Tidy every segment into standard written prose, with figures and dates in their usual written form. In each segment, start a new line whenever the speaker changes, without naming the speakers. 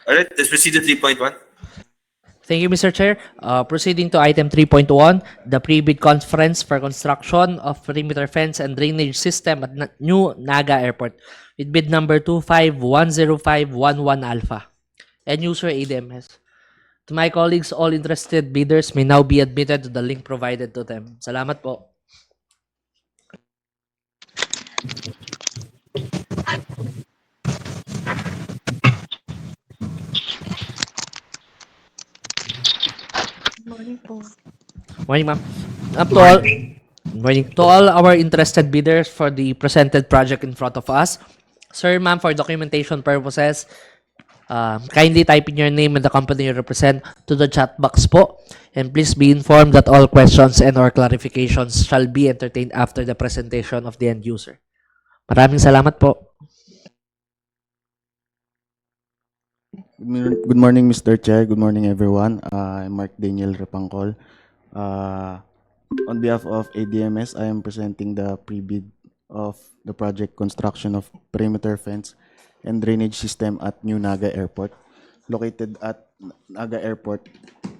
All right, let's proceed to 3.1.
Thank you, Mr. Chair. Proceeding to item 3.1, the pre-bid conference for construction of perimeter fence and drainage system at new Naga Airport with bid number 2510511 Alpha and user ADMS. To my colleagues, all interested bidders may now be admitted to the link provided to them. Salamat po.
Morning po.
Morning, ma'am. Up to all, morning to all our interested bidders for the presented project in front of us. Sir, ma'am, for documentation purposes, kindly type in your name and the company you represent to the chat box po. And please be informed that all questions and or clarifications shall be entertained after the presentation of the end user. Maraming salamat po.
Good morning, Mr. Chair. Good morning, everyone. I'm Mark Daniel Repangkol. On behalf of ADMS, I am presenting the pre-bid of the project construction of perimeter fence and drainage system at New Naga Airport, located at Naga Airport,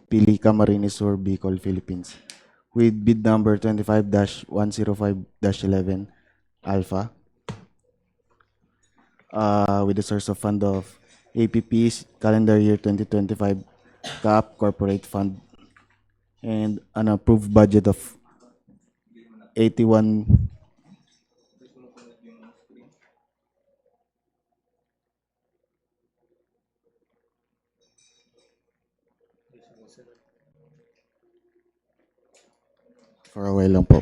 Pili, Camarines Sur, Bicol, Philippines, with bid number 25-105-11 Alpha, with a source of fund of APP's calendar year 2025 CAAP corporate fund and an approved budget of 81 for a while lang po.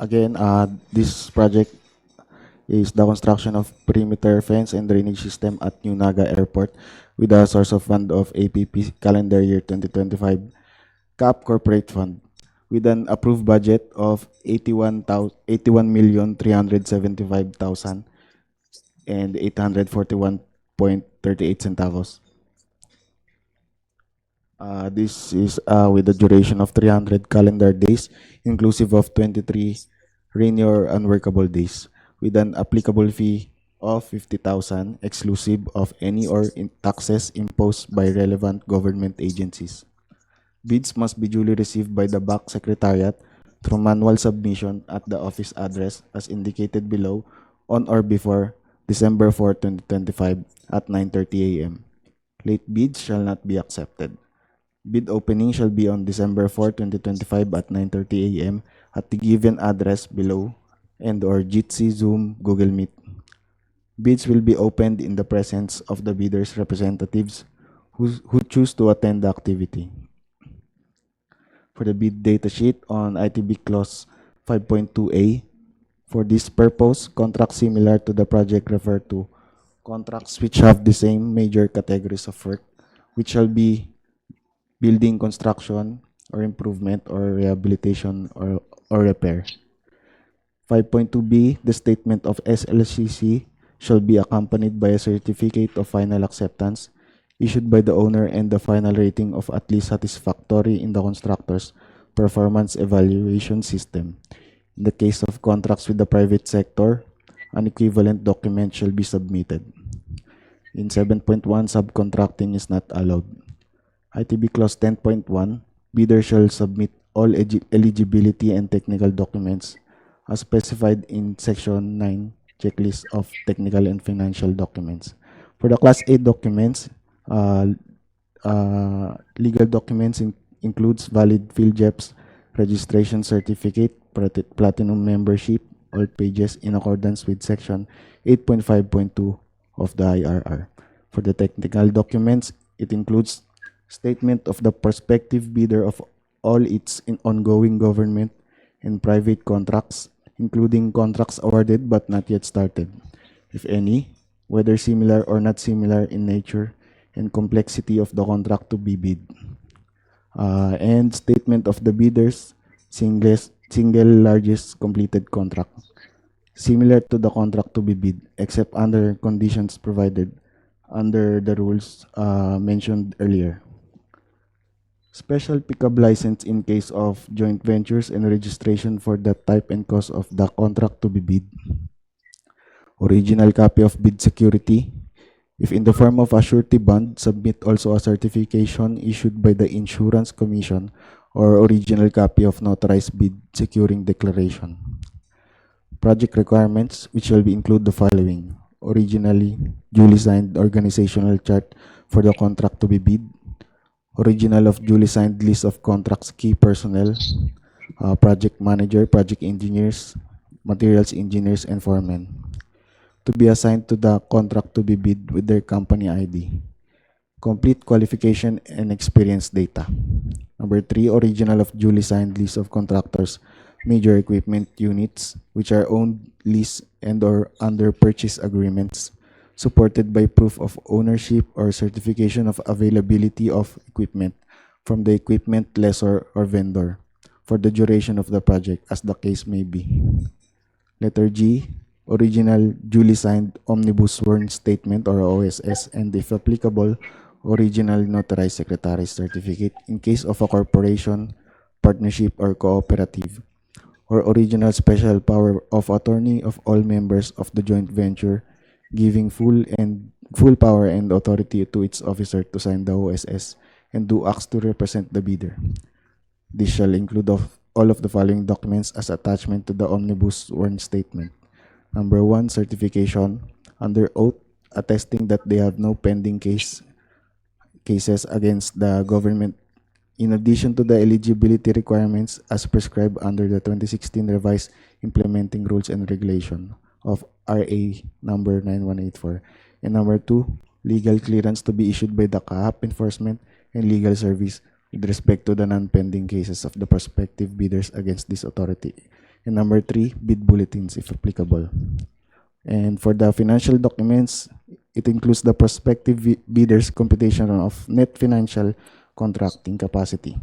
Again, this project is the construction of perimeter fence and drainage system at New Naga Airport with a source of fund of APP calendar year 2025 CAP corporate fund with an approved budget of 81,375,000 and 841.38 centavos. This is with a duration of 300 calendar days, inclusive of 23 rainy or unworkable days, with an applicable fee of 50,000, exclusive of any or taxes imposed by relevant government agencies. Bids must be duly received by the BAC Secretariat through manual submission at the office address as indicated below on or before December 4, 2025 at 9:30 a.m. Late bids shall not be accepted. Bid opening shall be on December 4, 2025 at 9:30 a.m. at the given address below and or Jitsi, Zoom, Google Meet. Bids will be opened in the presence of the bidders' representatives who choose to attend the activity. For the bid data sheet on ITB Clause 5.2a, for this purpose, contracts similar to the project refer to contracts which have the same major categories of work, which shall be building construction or improvement or rehabilitation or repair. 5.2b, the statement of SLCC shall be accompanied by a certificate of final acceptance issued by the owner and the final rating of at least satisfactory in the constructor's performance evaluation system. In the case of contracts with the private sector, an equivalent document shall be submitted. In 7.1, subcontracting is not allowed. ITB Clause 10.1, bidder shall submit all eligibility and technical documents as specified in Section 9 checklist of technical and financial documents For the Class A documents, legal documents includes valid field JEPs, registration certificate, platinum membership, all pages in accordance with Section 8.5.2 of the IRR. For the technical documents, it includes statement of the prospective bidder of all its ongoing government and private contracts, including contracts awarded but not yet started, if any, whether similar or not similar in nature and complexity of the contract to be bid. And statement of the bidder's single largest completed contract, similar to the contract to be bid, except under conditions provided under the rules mentioned earlier. Special pickup license in case of joint ventures and registration for the type and cost of the contract to be bid. Original copy of bid security. If in the form of a surety bond, submit also a certification issued by the Insurance Commission or original copy of notarized bid securing declaration. Project requirements, which will be include the following: originally duly signed organizational chart for the contract to be bid, original of duly signed list of contracts key personnel, project manager, project engineers, materials engineers, and foremen, to be assigned to the contract to be bid with their company ID. Complete qualification and experience data. Number 3, original of duly signed list of contractors, major equipment units, which are owned, leased, and or under purchase agreements, supported by proof of ownership or certification of availability of equipment from the equipment lessor or vendor for the duration of the project, as the case may be. Letter G, original duly signed omnibus sworn statement or OSS, and if applicable, original notarized secretary's certificate in case of a corporation, partnership, or cooperative, or original special power of attorney of all members of the joint venture, giving full power and authority to its officer to sign the OSS and do acts to represent the bidder. This shall include all of the following documents as attachment to the omnibus sworn statement. Number 1, certification under oath attesting that they have no pending cases against the government, in addition to the eligibility requirements as prescribed under the 2016 revised implementing rules and regulation of RA number 9184. And number 2, legal clearance to be issued by the CAAP enforcement and legal service with respect to the non-pending cases of the prospective bidders against this authority. And number 3, bid bulletins if applicable. And for the financial documents, it includes the prospective bidders' computation of net financial contracting capacity.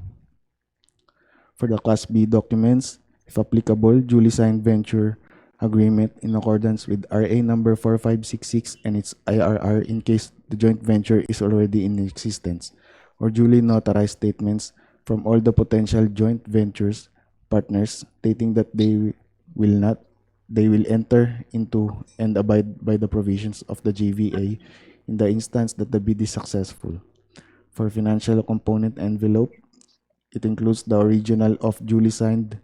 For the Class B documents, if applicable, duly signed venture agreement in accordance with RA number 4566 and its IRR in case the joint venture is already in existence, or duly notarized statements from all the potential joint ventures partners stating that they will enter into and abide by the provisions of the JVA in the instance that the bid is successful. For financial component envelope, it includes the original of duly signed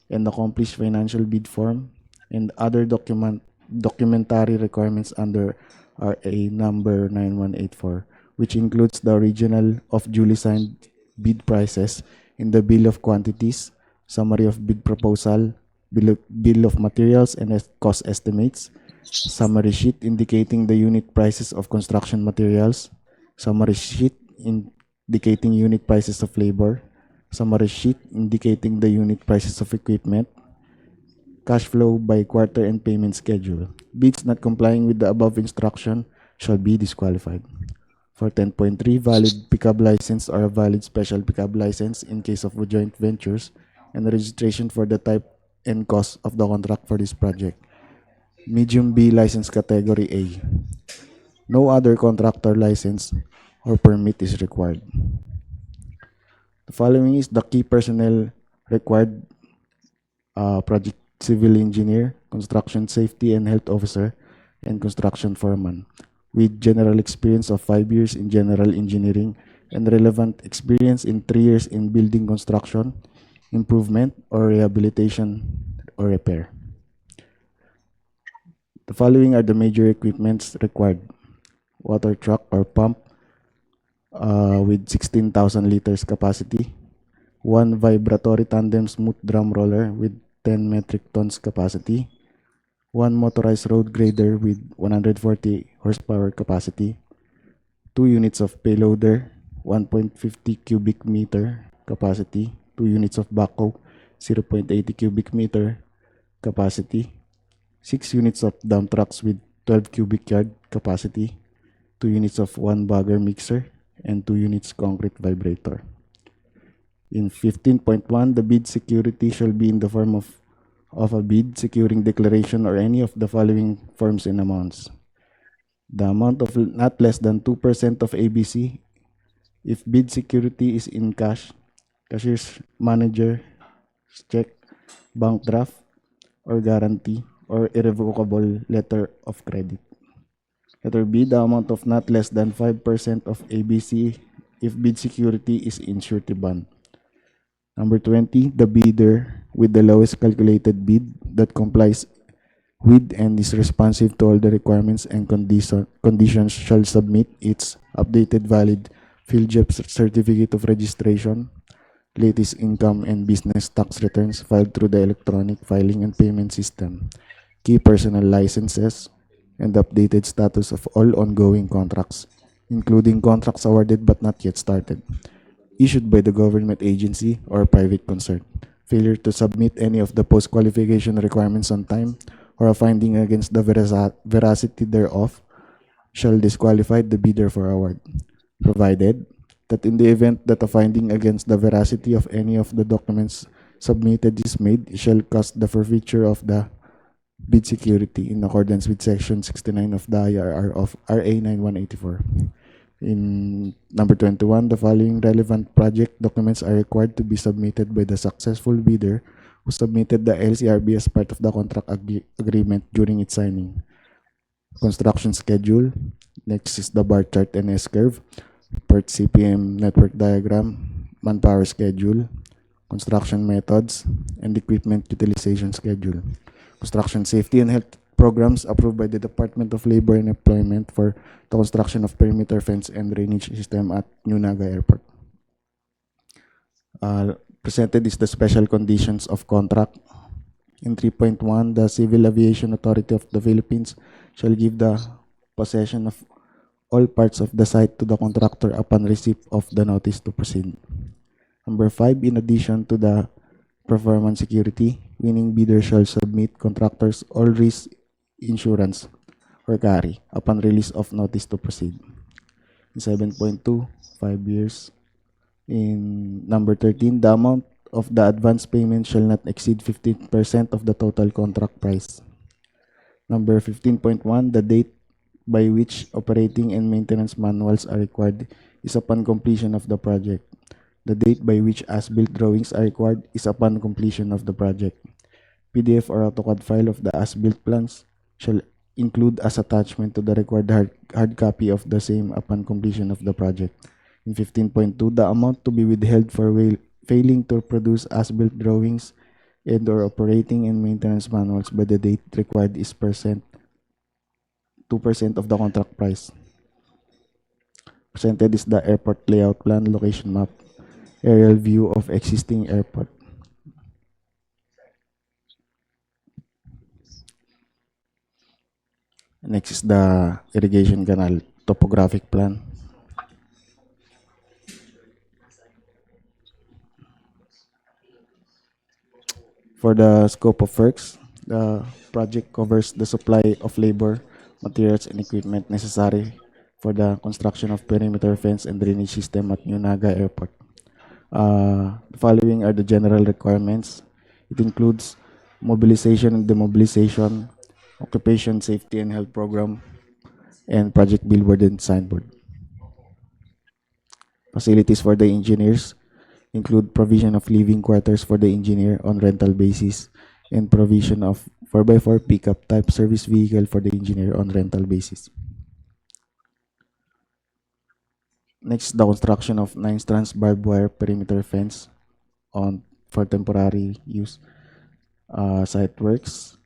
and accomplished financial bid form and other documentary requirements under RA number 9184, which includes the original of duly signed bid prices in the bill of quantities, summary of bid proposal, bill of materials and cost estimates, summary sheet indicating the unit prices of construction materials, summary sheet indicating unit prices of labor, summary sheet indicating the unit prices of equipment, cash flow by quarter and payment schedule. Bids not complying with the above instruction shall be disqualified. For 10.3, valid pickup license or a valid special pickup license in case of joint ventures and registration for the type and cost of the contract for this project. Medium B license category A. No other contractor license or permit is required. The following is the key personnel required: project civil engineer, construction safety and health officer, and construction foreman, with general experience of 5 years in general engineering and relevant experience in 3 years in building construction, improvement, or rehabilitation or repair. The following are the major equipments required: water truck or pump with 16,000 liters capacity, 1 vibratory tandem smooth drum roller with 10 metric tons capacity, 1 motorized road grader with 140 horsepower capacity, 2 units of payloader, 1.50 cubic meter capacity, 2 units of backhoe, 0.80 cubic meter capacity, 6 units of dump trucks with 12 cubic yard capacity, 2 units of 1 bagger mixer, and 2 units concrete vibrator. In 15.1, the bid security shall be in the form of a bid securing declaration or any of the following forms and amounts. The amount of not less than 2% of ABC if bid security is in cash, cashier's manager, check, bank draft, or guarantee, or irrevocable letter of credit. Letter B, the amount of not less than 5% of ABC if bid security is in surety bond. Number 20, the bidder with the lowest calculated bid that complies with and is responsive to all the requirements and conditions shall submit its updated valid PhilJEP certificate of registration, latest income and business tax returns filed through the electronic filing and payment system, key personal licenses, and the updated status of all ongoing contracts, including contracts awarded but not yet started, issued by the government agency or private concern. Failure to submit any of the post-qualification requirements on time or a finding against the veracity thereof shall disqualify the bidder for award, provided that in the event that a finding against the veracity of any of the documents submitted is made, it shall cause the forfeiture of the bid security in accordance with Section 69 of the IRR of RA 9184. In number 21, the following relevant project documents are required to be submitted by the successful bidder who submitted the LCRB as part of the contract agreement during its signing. Construction schedule. Next is the bar chart and S-curve. Part CPM network diagram. Manpower schedule. Construction methods. And equipment utilization schedule. Construction safety and health programs approved by the Department of Labor and Employment for the construction of perimeter fence and drainage system at Naga Airport. Presented is the special conditions of contract. In 3.1, the Civil Aviation Authority of the Philippines shall give the possession of all parts of the site to the contractor upon receipt of the notice to proceed. Number 5, in addition to the performance security, winning bidder shall submit contractors all risk insurance or carry upon release of notice to proceed. In 7.2, 5 years. In number 13, the amount of the advance payment shall not exceed 15% of the total contract price. Number 15.1, the date by which operating and maintenance manuals are required is upon completion of the project. The date by which as-built drawings are required is upon completion of the project. PDF or AutoCAD file of the as-built plans shall include as attachment to the required hard copy of the same upon completion of the project. In 15.2, the amount to be withheld for failing to produce as-built drawings and or operating and maintenance manuals by the date required is 2% of the contract price. Presented is the airport layout plan, location map, aerial view of existing airport. Next is the irrigation canal topographic plan. For the scope of works, the project covers the supply of labor, materials, and equipment necessary for the construction of perimeter fence and drainage system at Naga Airport. The following are the general requirements. It includes mobilization and demobilization, occupation safety and health program, and project billboard and signboard. Facilities for the engineers include provision of living quarters for the engineer on rental basis and provision of 4x4 pickup type service vehicle for the engineer on rental basis. Next, the construction of 9 strands barbed wire perimeter fence for temporary use. Site works.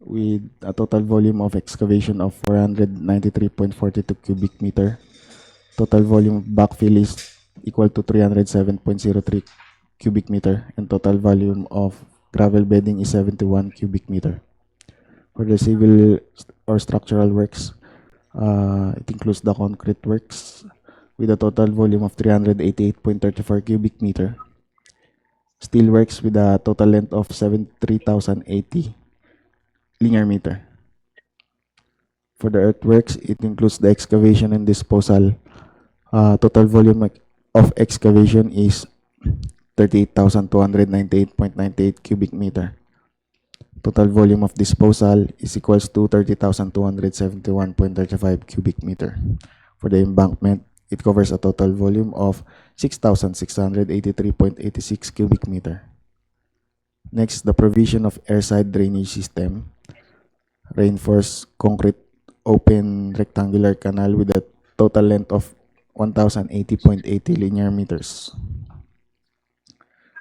with a total volume of excavation of 493.42 cubic meter. Total volume of backfill is equal to 307.03 cubic meter, and total volume of gravel bedding is 71 cubic meter. For the civil or structural works, it includes the concrete works with a total volume of 388.34 cubic meter. Steel works with a total length of 73,080 linear meter. For the earthworks, it includes the excavation and disposal. Total volume of excavation is 38,298.98 cubic meter. Total volume of disposal is equals to 30,271.35 cubic meter. For the embankment, it covers a total volume of 6,683.86 cubic meter. Next, the provision of airside drainage system. Reinforced concrete open rectangular canal with a total length of 1,080.80 linear meters.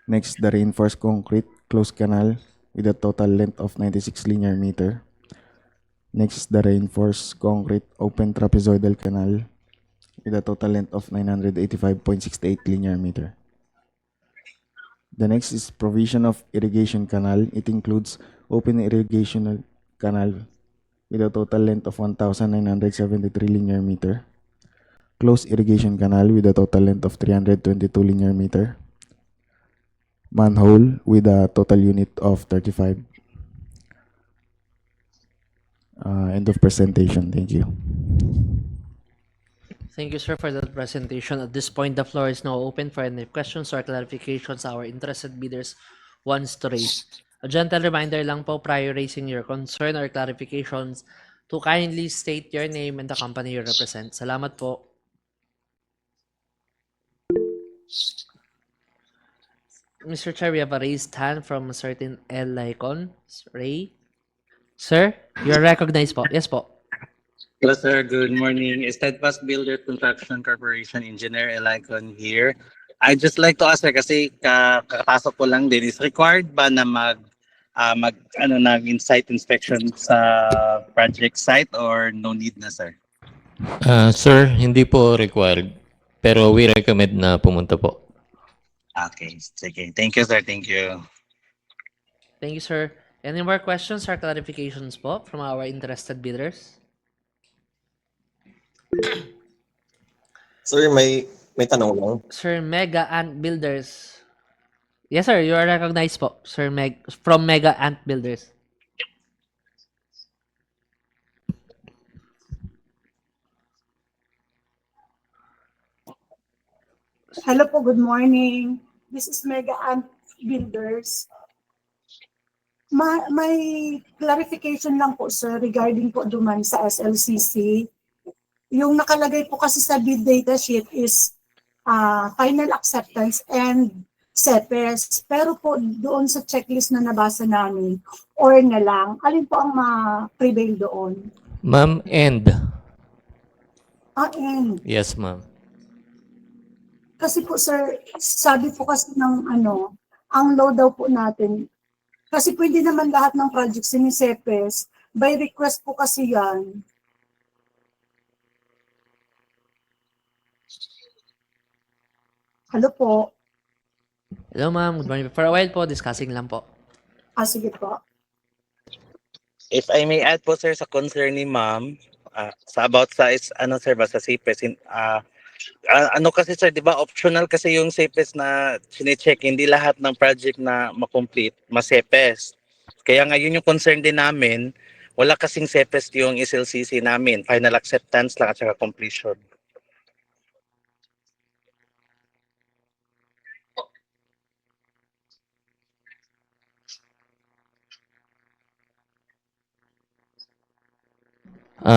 Next, the reinforced concrete closed canal with a total length of 96 linear meter. Next, the reinforced concrete open trapezoidal canal with a total length of 985.68 linear meter. The next is provision of irrigation canal. It includes open irrigation canal with a total length of 1,973 linear meter. Closed irrigation canal with a total length of 322 linear meter. Manhole with a total unit of 35. End of presentation. Thank you.
Thank you, sir, for that presentation. At this point, the floor is now open for any questions or clarifications our interested bidders wants to raise. A gentle reminder lang po prior raising your concern or clarifications to kindly state your name and the company you represent. Salamat po. Mr. Chair, we have a raised hand from a certain L. Lycon. Ray? Sir, you're recognized po. Yes po.
Hello, sir. Good morning. Steadfast Builder Construction Corporation Engineer Elicon here. I'd just like to ask, sir, kasi kakapasok ko lang din, is required ba na nag-site inspection sa project site or no need na, sir?
Sir, hindi po required. Pero we recommend na pumunta po.
Okay, sige. Thank you, sir. Thank you.
Thank you, sir. Any more questions or clarifications po from our interested bidders?
Sir, may tanong lang.
Sir Mega Ant Builders. Yes, sir. You are recognized po. Sir from Mega Ant Builders.
Hello po, good morning. This is Mega Ant Builders. May clarification lang po, sir, regarding po duman sa SLCC. Yung nakalagay po kasi sa bid data sheet is final acceptance and CEPES. Pero po doon sa checklist na nabasa namin, or na lang, alin po ang ma-prevail doon?
Ma'am, end.
And
Yes, ma'am.
kasi po, sir, sabi po kasi ng ang low daw po natin, kasi pwede naman lahat ng projects ni CEPES, by request po kasi yan. Hello po.
Hello, ma'am. Good morning. For a while po, discussing lang po.
Sige po.
If I may add po, sir, sa concern ni ma'am, sa about sa sir, ba sa CPES, kasi sir, di ba optional kasi yung CPES na sine-check, hindi lahat ng project na makomplete, ma-CPES. Kaya ngayon yung concern din namin, wala kasing CPES yung SLCC namin, final acceptance lang at saka completion.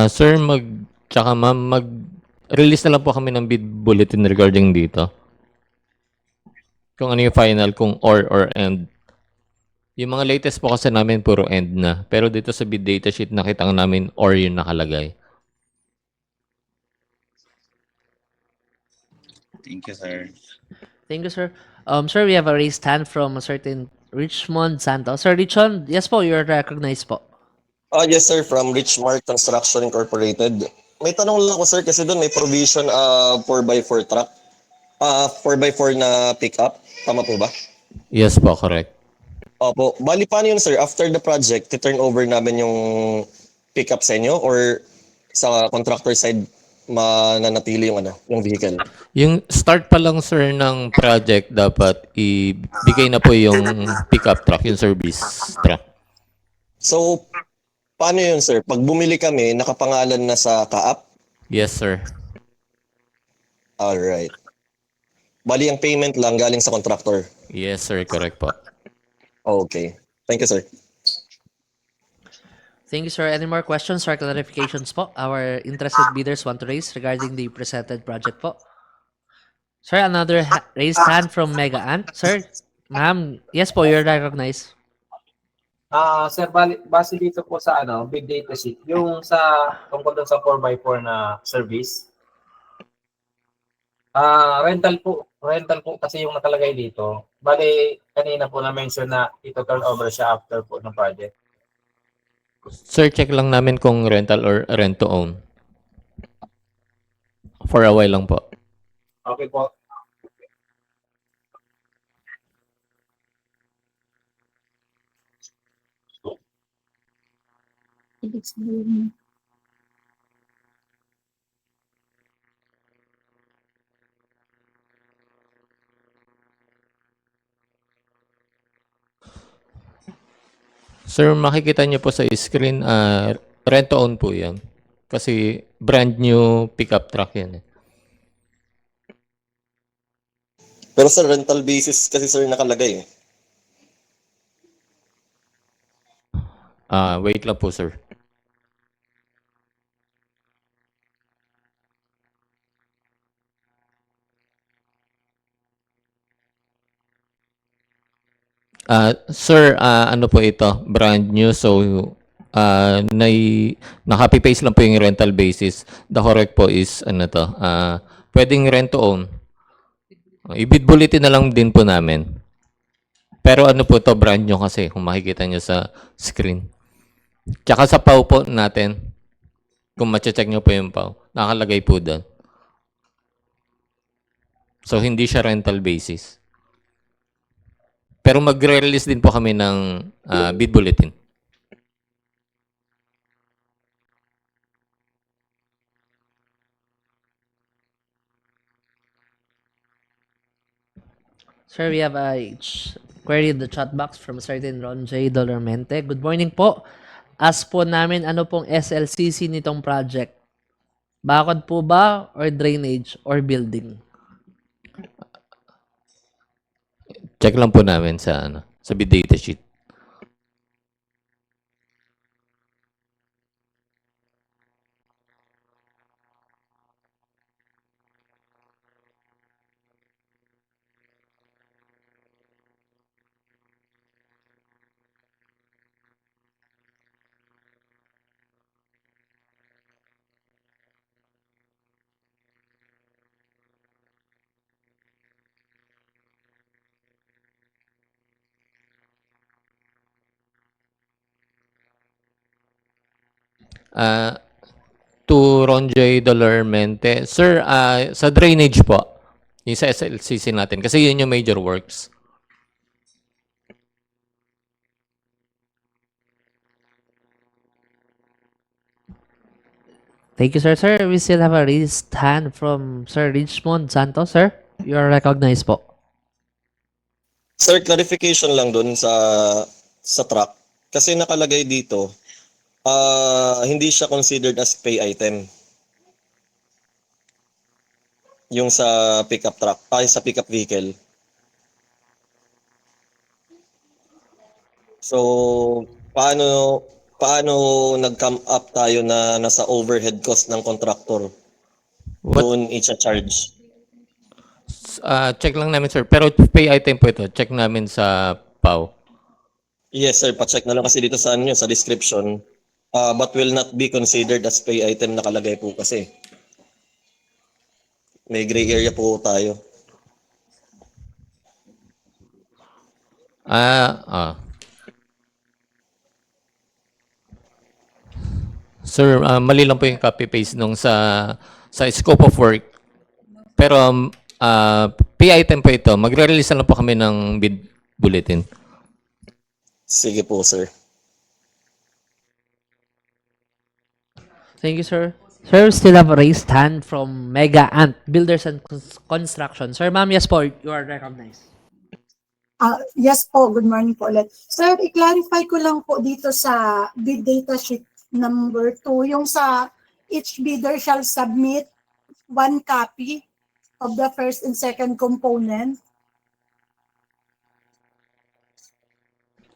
Sir, tsaka ma'am, mag-release na lang po kami ng bid bulletin regarding dito. Kung ano yung final, kung or end. Yung mga latest po kasi namin puro end na. Pero dito sa bid data sheet, nakita namin or yung nakalagay.
Thank you, sir.
Thank you, sir. Sir, we have a raised hand from a certain Richmond Santos. Sir Richmond, yes po, you're recognized po.
Yes sir, from Richmark Construction Incorporated. May tanong lang ako sir kasi doon may provision 4x4 truck. 4x4 na pickup. Tama po ba?
Yes po, correct.
Opo. Bali paano yun sir? After the project, turn over namin yung pickup sa inyo or sa contractor side mananatili yung yung vehicle?
Yung start pa lang sir ng project, dapat ibigay na po yung pickup truck, yung service truck.
So, paano yun sir? Pag bumili kami, nakapangalan na sa CAAP?
Yes sir.
Alright. Bali ang payment lang galing sa contractor.
Yes sir, correct po.
Okay. Thank you sir.
Thank you, sir. Any more questions or clarifications po our interested bidders want to raise regarding the presented project po? Sir, another raised hand from Mega Ant. Sir, ma'am, yes po, you're recognized.
Sir, base dito po sa big data sheet, yung sa tungkol doon sa 4x4 na service, rental po kasi yung nakalagay dito. Bali, kanina po na-mention na ito turn over siya after po ng project.
Sir, check lang namin kung rental or rent to own. For a while lang po.
Okay po.
Sir, makikita niyo po sa screen, rent to own po yan. Kasi brand new pickup truck yan.
Pero sa rental basis kasi sir nakalagay eh.
Wait lang po sir. Sir, ano po ito? Brand new. So, naka-paste lang po yung rental basis. The correct po is, pwedeng rent to own. I-bid bulletin na lang din po namin. Pero ano po to, brand new kasi, kung makikita nyo sa screen. Tsaka sa PAW po natin, kung mache-check nyo po yung PAW, nakalagay po doon. So, hindi siya rental basis. Pero magre-release din po kami ng bid bulletin.
Sir, we have a query in the chat box from certain Ron J. Dolormente. Good morning po. Ask po namin ano pong SLCC nitong project. Bakod po ba or drainage or building?
Check lang po namin sa sa bid data sheet. To Ronjoy Dolormente. Sir, sa drainage po, yung sa SLCC natin, kasi yun yung major works.
Thank you, sir. Sir, we still have a raised hand from Sir Richmond Santos. Sir, you are recognized po.
Sir, clarification lang dun sa truck. Kasi nakalagay dito, hindi siya considered as pay item. Yung sa pickup truck, sa pickup vehicle. So, paano nag-come up tayo na nasa overhead cost ng contractor? Doon i-charge.
Check lang namin, sir. Pero pay item po ito. Check namin sa PAW.
Yes sir, pa-check na lang kasi dito sa sa description. But will not be considered as pay item nakalagay po kasi. May gray area po tayo.
Sir, mali lang po yung copy-paste nung sa scope of work. Pero P item po ito. Magre-release na lang po kami ng bid bulletin.
Sige po, sir.
Thank you, sir. Sir, we still have a raised hand from Mega Ant Builders and Construction. Sir, ma'am, yes po, you are recognized.
Yes po, good morning po ulit. Sir, i-clarify ko lang po dito sa bid data sheet number 2, yung sa each bidder shall submit 1 copy of the first and second component.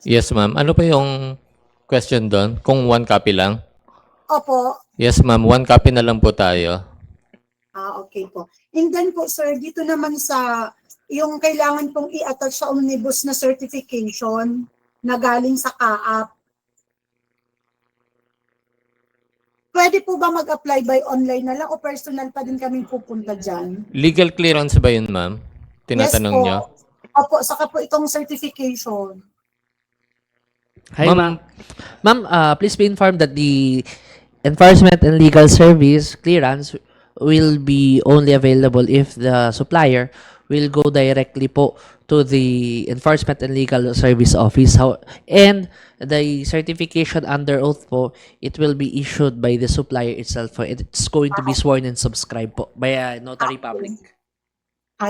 Yes, ma'am. Ano po yung question doon? Kung 1 copy lang?
Opo.
Yes, ma'am. 1 copy na lang po tayo.
Okay po. And then po, sir, dito naman sa yung kailangan pong i-attach sa omnibus na certification na galing sa CAAP. Pwede po ba mag-apply by online na lang o personal pa din kami pupunta dyan?
Legal clearance ba yun, ma'am? Tinatanong
yes po.
niyo?
Opo, saka po itong certification.
Hi,
Ma'am.
ma'am. Please be informed that the enforcement and legal service clearance will be only available if the supplier will go directly po to the enforcement and legal service office. And the certification under oath po, it will be issued by the supplier itself po. It's going to be sworn and subscribed po by a notary public.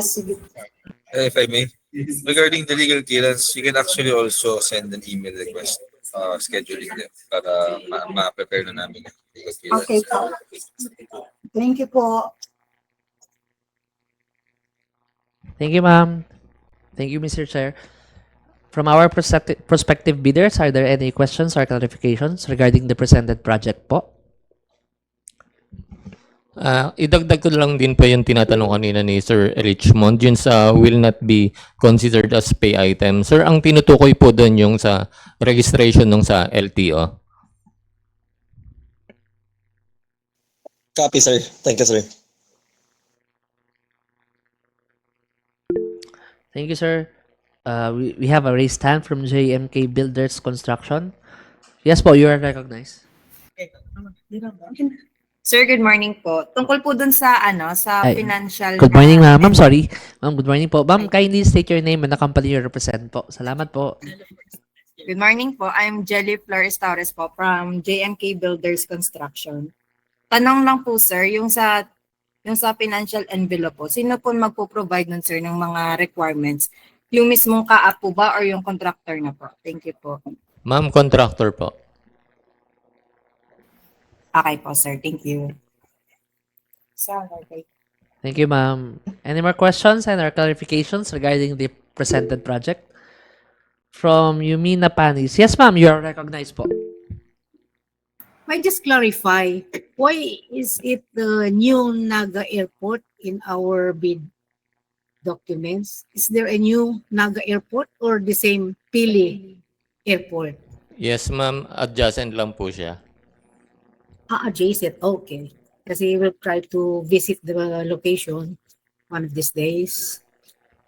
Sige.
If I may, regarding the legal clearance, you can actually also send an email request scheduling them para ma-prepare na namin yung legal clearance.
Okay po. Thank you po.
Thank you, ma'am. Thank you, Mr. Chair. From our prospective bidders, are there any questions or clarifications regarding the presented project po?
Idagdag ko lang din po yung tinatanong kanina ni Sir Richmond, yun sa will not be considered as pay item. Sir, ang tinutukoy po doon yung sa registration nung sa LTO.
Copy, sir. Thank you, sir.
Thank you, sir. We have a raised hand from JMK Builders Construction. Yes po, you are recognized.
Sir, good morning po. Tungkol po dun sa sa
Ay,
financial.
Good morning, ma'am. Ma'am, sorry. Ma'am, good morning po. Ma'am, kindly state your name and the company you represent po. Salamat po.
Good morning po. I'm Jelly Flores Torres po from JMK Builders Construction. Tanong lang po, sir, yung sa financial envelope po, sino po magpo-provide nun, sir, ng mga requirements? Yung mismong CAAP po ba or yung contractor na po? Thank you po.
Ma'am, contractor po.
Okay po, sir. Thank you. Sorry.
Thank you, ma'am. Any more questions and or clarifications regarding the presented project? From Yumina Panis. Yes, ma'am, you are recognized po.
May just clarify, why is it the new Naga Airport in our bid documents? Is there a new Naga Airport or the same Pili Airport?
Yes, ma'am. Adjacent lang po siya.
Adjacent, okay. Kasi we'll try to visit the location one of these days.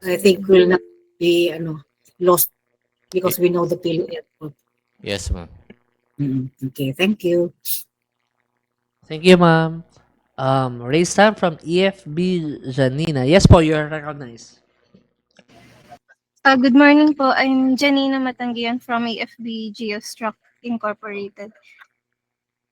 I think we'll not be lost because we know the Pili Airport.
Yes, ma'am.
Okay, thank you.
Thank you, ma'am. Raise hand from EFB Janina. Yes po, you are recognized.
Good morning po. I'm Janina Matanggian from AFB Geostruct Incorporated.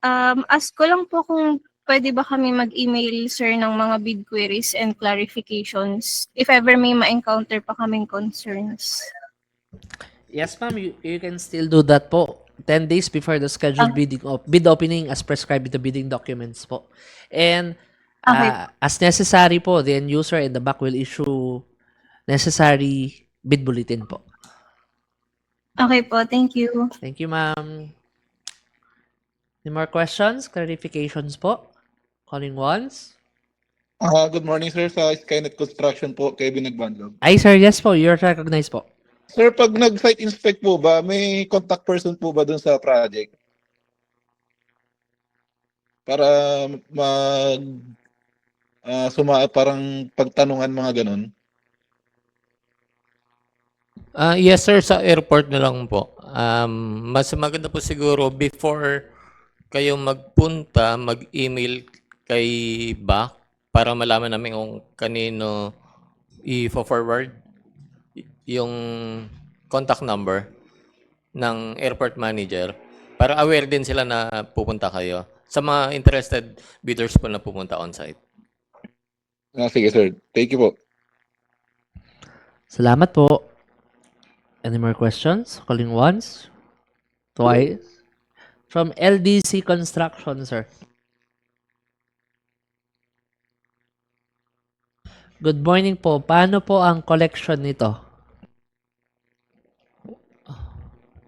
Ask ko lang po kung pwede ba kami mag-email, sir, ng mga bid queries and clarifications if ever may ma-encounter pa kaming concerns.
Yes, ma'am, you can still do that po. 10 days before the scheduled bid opening as prescribed in the bidding documents po. And as necessary po, the end user and the BAC will issue necessary bid bulletin po.
Okay po, thank you.
Thank you, ma'am. Any more questions, clarifications po? Calling once.
Good morning, sir. Sa Skynet Construction po, Kevin Nagbanlog.
Ay, sir, yes po. You're recognized po.
Sir, pag nag-site inspect po ba, may contact person po ba dun sa project? Para parang pagtanungan mga ganun?
Yes, sir. Sa airport na lang po. Mas maganda po siguro before kayo magpunta, mag-email kay BAC para malaman namin kung kanino i-forward yung contact number ng airport manager para aware din sila na pupunta kayo. Sa mga interested bidders po na pupunta on-site.
Sige sir, thank you po.
Salamat po. Any more questions? Calling once? Twice? From LDC Construction, sir. Good morning po. Paano po ang collection nito?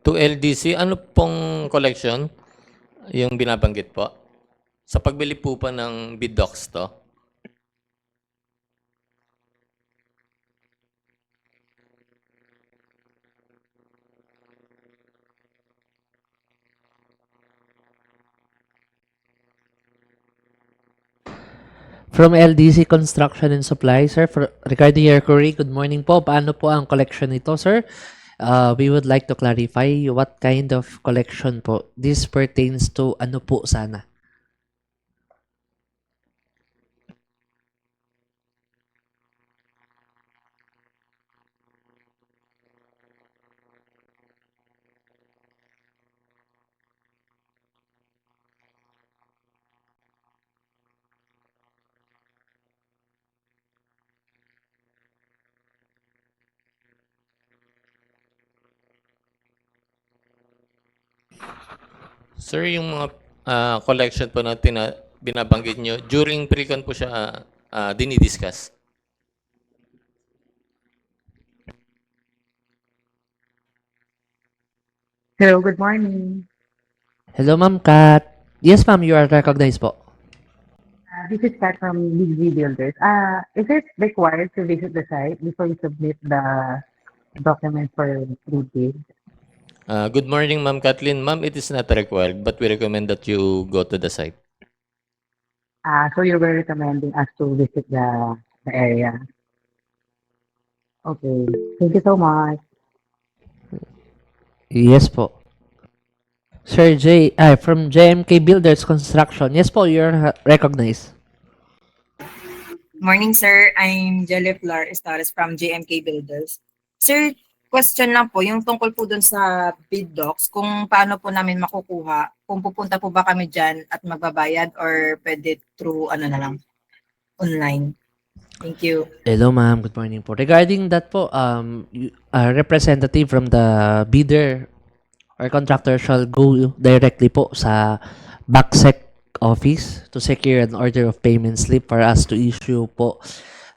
To LDC, ano pong collection yung binabanggit po? Sa pagbili po pa ng bid docs to?
From LDC Construction and Supply, sir. Regarding your query, good morning po. Paano po ang collection nito, sir? We would like to clarify what kind of collection po. This pertains to ano po sana?
Sir, yung mga collection po na binabanggit nyo, during pre-con po siya dinidiscuss.
Hello, good morning.
Hello, Ma'am Kat. Yes, ma'am, you are recognized po.
This is Kat from BG Builders. Is it required to visit the site before you submit the document for pre-bid?
Good morning, Ma'am Kathleen. Ma'am, it is not required, but we recommend that you go to the site.
So you're very recommending us to visit the area. Okay, thank you so much.
Yes po. Sir from JMK Builders Construction. Yes po, you're recognized.
Morning, sir. I'm Jelly Flores from JMK Builders. Sir, question lang po, yung tungkol po dun sa bid docs, kung paano po namin makukuha, kung pupunta po ba kami dyan at magbabayad or pwede through ano na lang, online. Thank you.
Hello, ma'am. Good morning po. Regarding that po, a representative from the bidder or contractor shall go directly po sa BAC office to secure an order of payment slip for us to issue po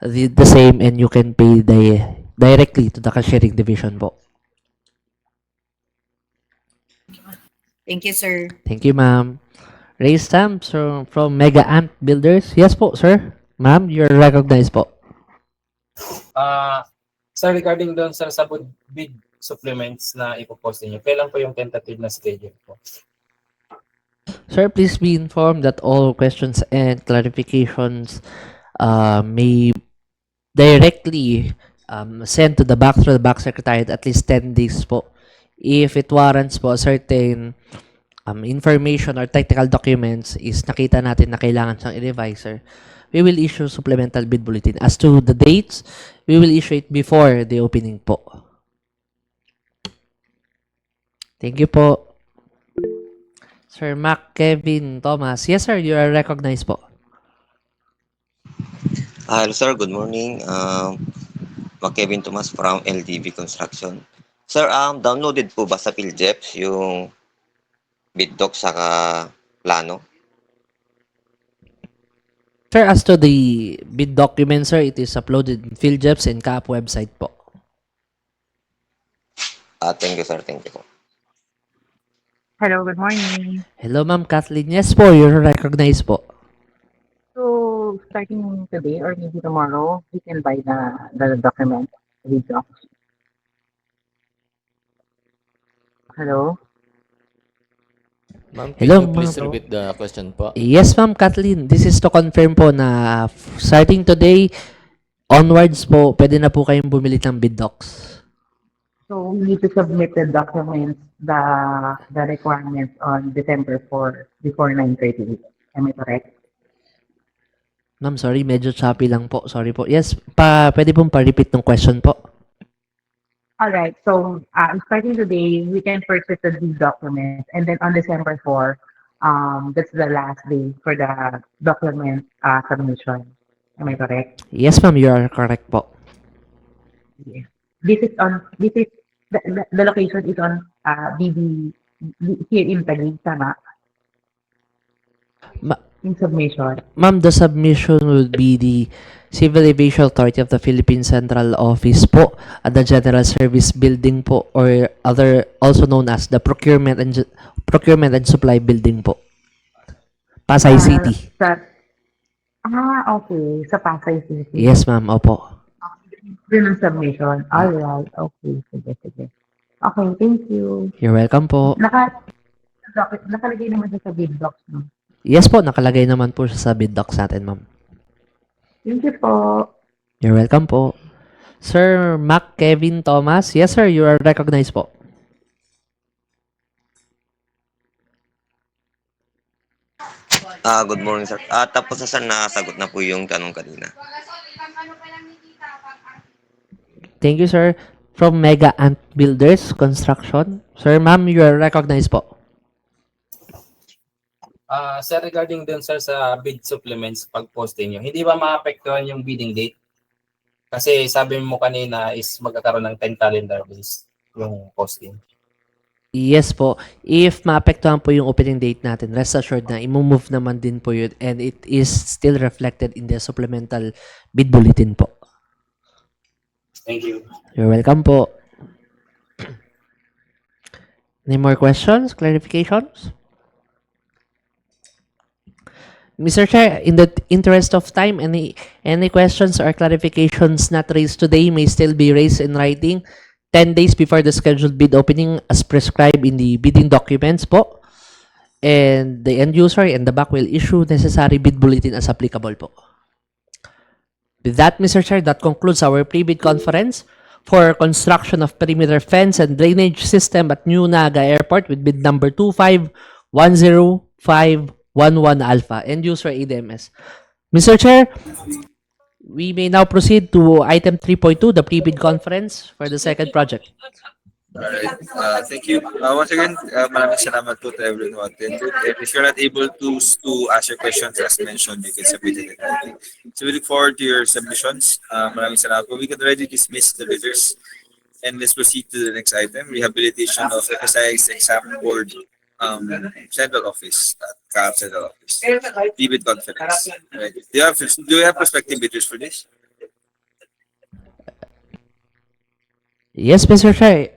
the same, and you can pay directly to the cashiering division po.
Thank you, sir.
Thank you, ma'am. Ray Stamps from Mega Ant Builders. Yes po, sir. Ma'am, you're recognized po.
Sir, regarding doon sa bid supplements na ipopost niyo, kailan po yung tentative na schedule po?
Sir, please be informed that all questions and clarifications may directly sent to the BAC Secretariat at least 10 days po. If it warrants po certain information or technical documents is nakita natin na kailangan siyang i-revise, sir, we will issue supplemental bid bulletin. As to the dates, we will issue it before the opening po. Thank you po. Sir Mac Kevin Thomas. Yes, sir. You are recognized po.
Hello sir, good morning. Kevin Thomas from LDV Construction. Sir, downloaded po ba sa PhilJeps yung bid doc saka plano?
Sir, as to the bid document, sir, it is uploaded in PhilJeps and CAAP website po.
Thank you sir, thank you po.
Hello, good morning.
Hello, Ma'am Kathleen. Yes po, you're recognized po.
So starting today or maybe tomorrow, we can buy the document, the docs. Hello?
Ma'am, can
Hello,
you please
ma'am.
repeat the question po?
Yes, Ma'am Kathleen. This is to confirm po na starting today onwards po, pwede na po kayong bumili ng bid docs.
So So we need to submit the documents, the requirements on December 4 before 9:30. Am I correct?
Ma'am, sorry, medyo choppy lang po. Sorry po. Yes, pwede pong pa-repeat ng question po.
All right. So starting today, we can purchase these documents, and then on December 4, that's the last day for the document submission. Am I correct?
Yes, ma'am, you are correct po.
Yes. This is the location is on here in Taguig, tama?
Ma-
In submission.
Ma'am, the submission would be the Civil Aviation Authority of the Philippines Central Office po at the General Service Building po, or other also known as the Procurement and Supply Building po. Pasay City.
Okay. Sa Pasay City.
Yes, ma'am. Opo.
Yun ang submission. All right. Okay. Sige. Okay, thank you.
You're welcome po.
Nakalagay naman siya sa bid docs, no?
Yes po, nakalagay naman po siya sa bid docs natin, ma'am.
Thank you po.
You're welcome po. Sir Mac Kevin Thomas. Yes, sir. You are recognized po.
Good morning, sir. Tapos na sir, nasagot na po yung tanong kanina.
Thank you, sir. From Mega Ant Builders Construction. Sir, ma'am, you are recognized po.
Sir, regarding dun sir sa bid supplements pag-posting nyo, hindi ba maapektuhan yung bidding date? Kasi sabi mo kanina is magkakaroon ng 10 calendar days yung posting.
Yes po. If maapektuhan po yung opening date natin, rest assured na i-move naman din po yun, and it is still reflected in the supplemental bid bulletin po.
Thank you.
You're welcome po. Any more questions, clarifications? Mr. Chair, in the interest of time, any questions or clarifications not raised today may still be raised in writing 10 days before the scheduled bid opening as prescribed in the bidding documents po. And the end user and the BAC will issue necessary bid bulletin as applicable po. With that, Mr. Chair, that concludes our pre-bid conference for construction of perimeter fence and drainage system at New Naga Airport with bid number 2510511 Alpha, end user ADMS. Mr. Chair, we may now proceed to item 3.2, the pre-bid conference for the second project.
Alright, thank you. Once again, maraming salamat po to everyone who attended. And if you're not able to ask your questions as mentioned, you can submit it. So we look forward to your submissions. Maraming salamat po. We can already dismiss the bidders. And let's proceed to the next item, rehabilitation of FSIS exam board central office, CAAP central office. Pre-bid conference. Right. Do you have prospective bidders for this?
Yes, Mr. Chair.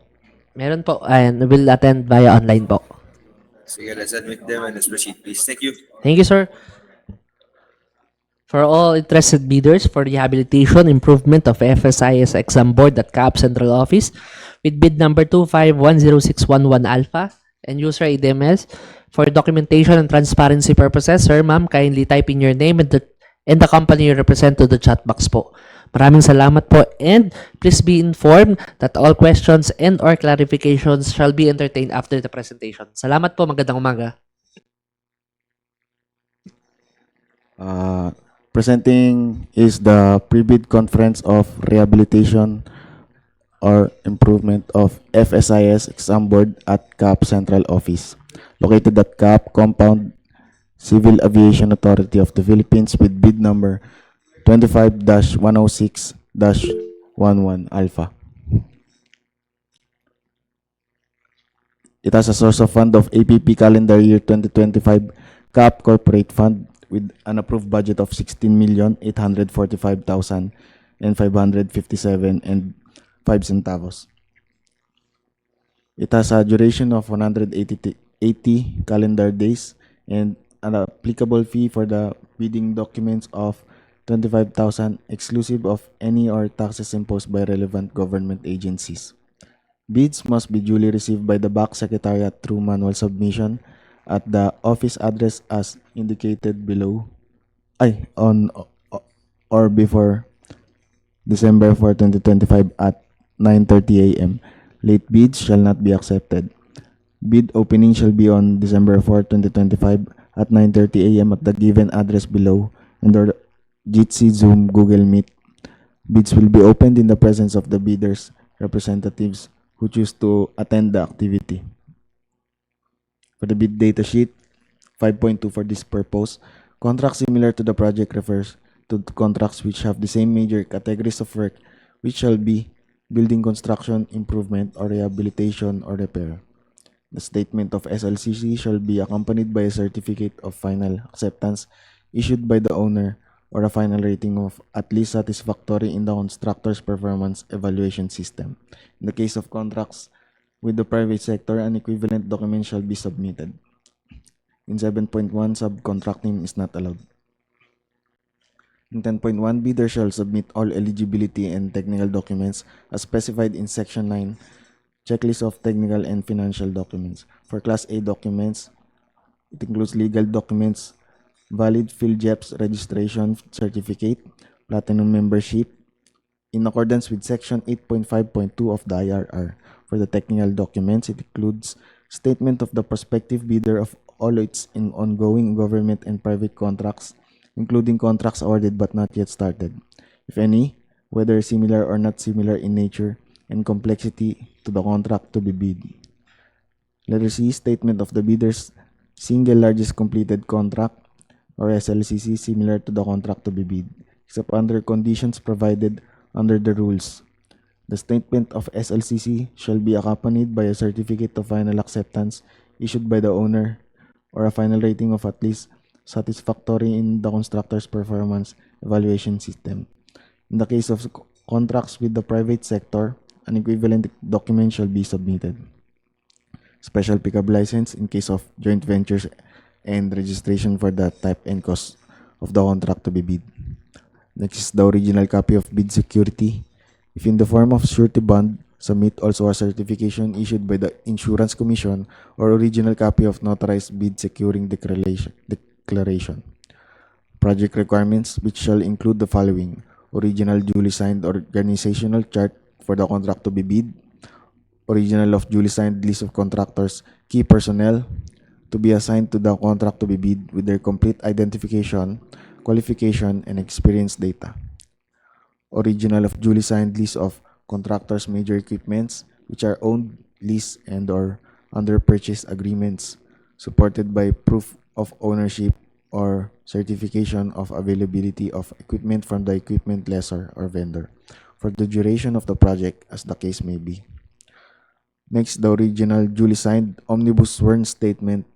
Meron po, and will attend via online po.
Sige, let's admit them and let's proceed, please. Thank you.
Thank you, sir. For all interested bidders for rehabilitation improvement of FSIS exam board at CAAP Central Office with bid number 2510611 Alpha and user ADMS for documentation and transparency purposes, sir, ma'am, kindly type in your name and the company you represent to the chat box po. Maraming salamat po, and please be informed that all questions and or clarifications shall be entertained after the presentation. Salamat po, magandang umaga.
Presenting is the pre-bid conference of rehabilitation or improvement of FSIS exam board at CAAP Central Office, located at CAAP Compound, Civil Aviation Authority of the Philippines with bid number 25-106-11 Alpha. It has a source of fund of APP calendar year 2025 CAAP Corporate Fund with an approved budget of 16,845,557.05. It has a duration of 180 calendar days and an applicable fee for the bidding documents of 25,000 exclusive of any or taxes imposed by relevant government agencies. Bids must be duly received by the BAC Secretariat through manual submission at the office address as indicated below, on or before December 4, 2025 at 9:30 a.m. Late bids shall not be accepted. Bid opening shall be on December 4, 2025 at 9:30 a.m. at the given address below and or Jitsi Zoom Google Meet. Bids will be opened in the presence of the bidders' representatives who choose to attend the activity. For the bid data sheet, 5.2 for this purpose, contracts similar to the project refers to contracts which have the same major categories of work, which shall be building construction, improvement, or rehabilitation or repair. The statement of SLCC shall be accompanied by a certificate of final acceptance issued by the owner or a final rating of at least satisfactory in the constructor's performance evaluation system. In the case of contracts with the private sector, an equivalent document shall be submitted. In 7.1, subcontracting is not allowed. In 10.1, bidder shall submit all eligibility and technical documents as specified in Section 9, checklist of technical and financial documents. For Class A documents, it includes legal documents, valid PhilJEPS registration certificate, platinum membership, in accordance with Section 8.5.2 of the IRR. For the technical documents, it includes statement of the prospective bidder of all its ongoing government and private contracts, including contracts awarded but not yet started, if any, whether similar or not similar in nature and complexity to the contract to be bid. Letter C, statement of the bidder's single largest completed contract or SLCC similar to the contract to be bid, except under conditions provided under the rules. The statement of SLCC shall be accompanied by a certificate of final acceptance issued by the owner or a final rating of at least satisfactory in the constructor's performance evaluation system. In the case of contracts with the private sector, an equivalent document shall be submitted. Special pickup license in case of joint ventures and registration for the type and cost of the contract to be bid. Next is the original copy of bid security. If in the form of surety bond, submit also a certification issued by the Insurance Commission or original copy of notarized bid securing declaration. Project requirements, which shall include the following: original duly signed organizational chart for the contract to be bid, original of duly signed list of contractors, key personnel to be assigned to the contract to be bid with their complete identification, qualification, and experience data. Original of duly signed list of contractors' major equipments which are owned, leased, and or under purchase agreements, supported by proof of ownership or certification of availability of equipment from the equipment lessor or vendor for the duration of the project as the case may be. Next, the original duly signed omnibus sworn statement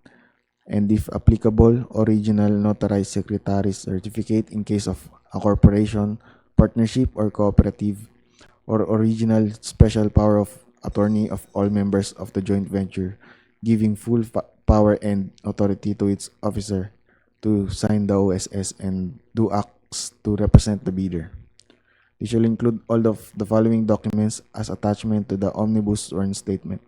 and if applicable, original notarized secretary's certificate in case of a corporation, partnership, or cooperative, or original special power of attorney of all members of the joint venture, giving full power and authority to its officer to sign the OSS and do acts to represent the bidder. They shall include all of the following documents as attachment to the omnibus sworn statement.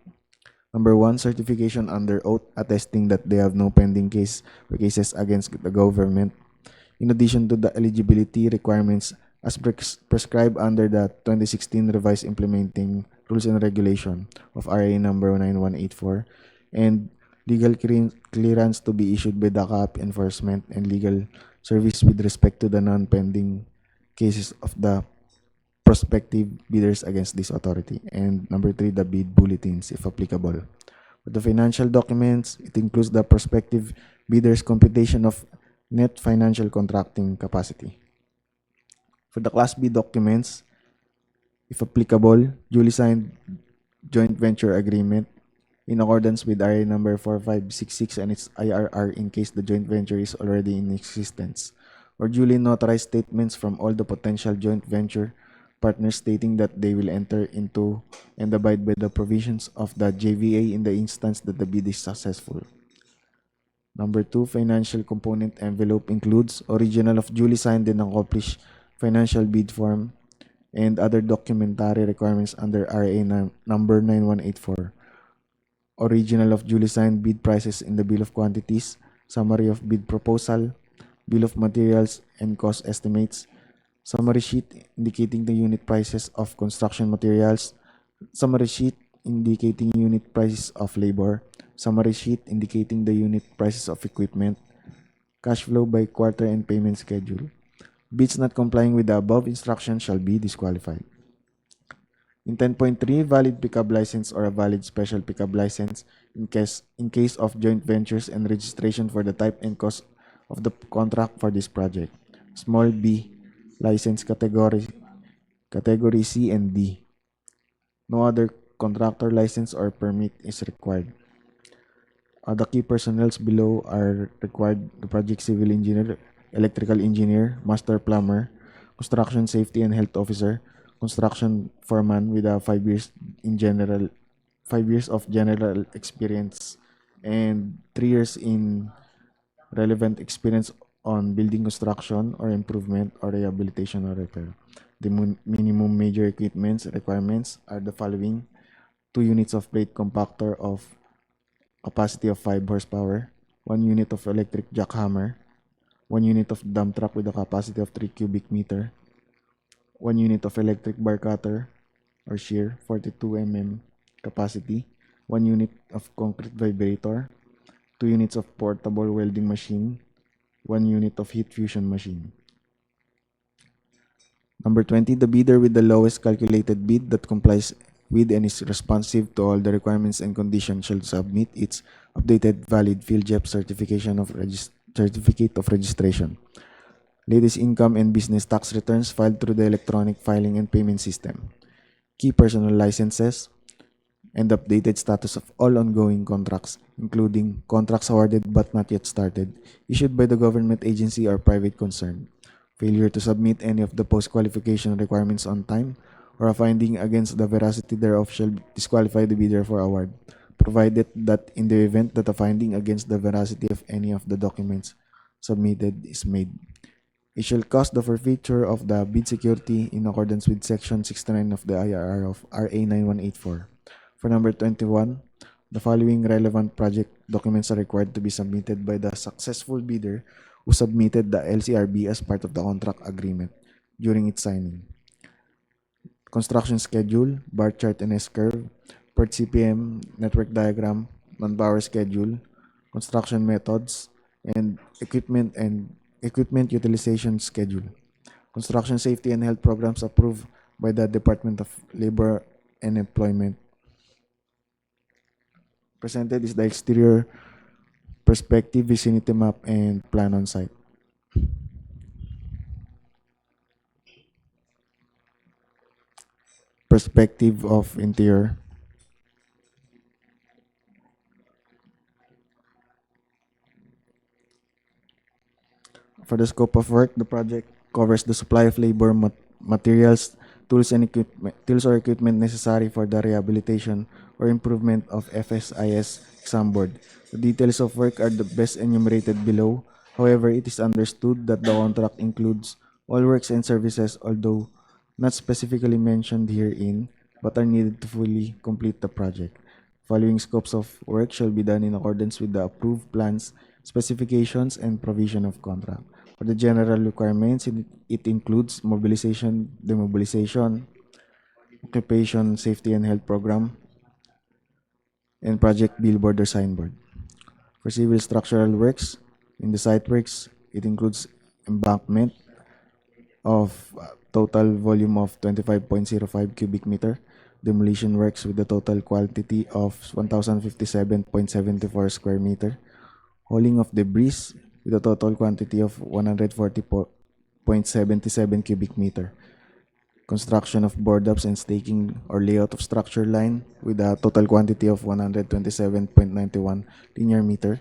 Number 1, certification under oath attesting that they have no pending case or cases against the government. In addition to the eligibility requirements as prescribed under the 2016 revised implementing rules and regulation of RA number 9184 and legal clearance to be issued by the CAAP enforcement and legal service with respect to the non-pending cases of the prospective bidders against this authority. And number 3, the bid bulletins, if applicable. For the financial documents, it includes the prospective bidders' computation of net financial contracting capacity. For the Class B documents, if applicable, duly signed joint venture agreement in accordance with RA number 4566 and its IRR in case the joint venture is already in existence, or duly notarized statements from all the potential joint venture partners stating that they will enter into and abide by the provisions of the JVA in the instance that the bid is successful. Number 2, financial component envelope includes original of duly signed and accomplished financial bid form and other documentary requirements under RA number 9184. Original of duly signed bid prices in the bill of quantities, summary of bid proposal, bill of materials and cost estimates, summary sheet indicating the unit prices of construction materials, summary sheet indicating unit prices of labor, summary sheet indicating the unit prices of equipment, cash flow by quarter and payment schedule. Bids not complying with the above instructions shall be disqualified. In 10.3, valid pickup license or a valid special pickup license in case of joint ventures and registration for the type and cost of the contract for this project. Small b, license category C and D. No other contractor license or permit is required. The key personnels below are required: the project civil engineer, electrical engineer, master plumber, construction safety and health officer, construction foreman with 5 years of general experience and 3 years in relevant experience on building construction or improvement or rehabilitation or repair. The minimum major equipments requirements are the following: 2 units of plate compactor of capacity of 5 horsepower, 1 unit of electric jackhammer, 1 unit of dump truck with a capacity of 3 cubic meter, 1 unit of electric bar cutter or shear, 42 mm capacity, 1 unit of concrete vibrator, 2 units of portable welding machine, 1 unit of heat fusion machine. Number 20, the bidder with the lowest calculated bid that complies with and is responsive to all the requirements and conditions shall submit its updated valid PhilJEP certificate of registration, latest income and business tax returns filed through the electronic filing and payment system, key personal licenses, and updated status of all ongoing contracts, including contracts awarded but not yet started, issued by the government agency or private concern. Failure to submit any of the post-qualification requirements on time or a finding against the veracity thereof shall disqualify the bidder for award, provided that in the event that a finding against the veracity of any of the documents submitted is made, it shall cause the forfeiture of the bid security in accordance with Section 69 of the IRR of RA 9184. For number 21, the following relevant project documents are required to be submitted by the successful bidder who submitted the LCRB as part of the contract agreement during its signing: construction schedule, bar chart and S-curve, per CPM, network diagram, manpower schedule, construction methods, and equipment utilization schedule. Construction safety and health programs approved by the Department of Labor and Employment. Presented is the exterior perspective, vicinity map, and plan on site. Perspective of interior. For the scope of work, the project covers the supply of labor, materials, tools or equipment necessary for the rehabilitation or improvement of FSIS exam board. The details of work are the best enumerated below. However, it is understood that the contract includes all works and services, although not specifically mentioned herein, but are needed to fully complete the project. Following scopes of work shall be done in accordance with the approved plans, specifications, and provision of contract. For the general requirements, it includes mobilization, demobilization, occupation, safety and health program, and project billboard or signboard. For civil structural works, in the site works, it includes embankment of total volume of 25.05 cubic meter, demolition works with a total quantity of 1,057.74 square meter, hauling of debris with a total quantity of 140.77 cubic meter, construction of board ups and staking or layout of structure line with a total quantity of 127.91 linear meter,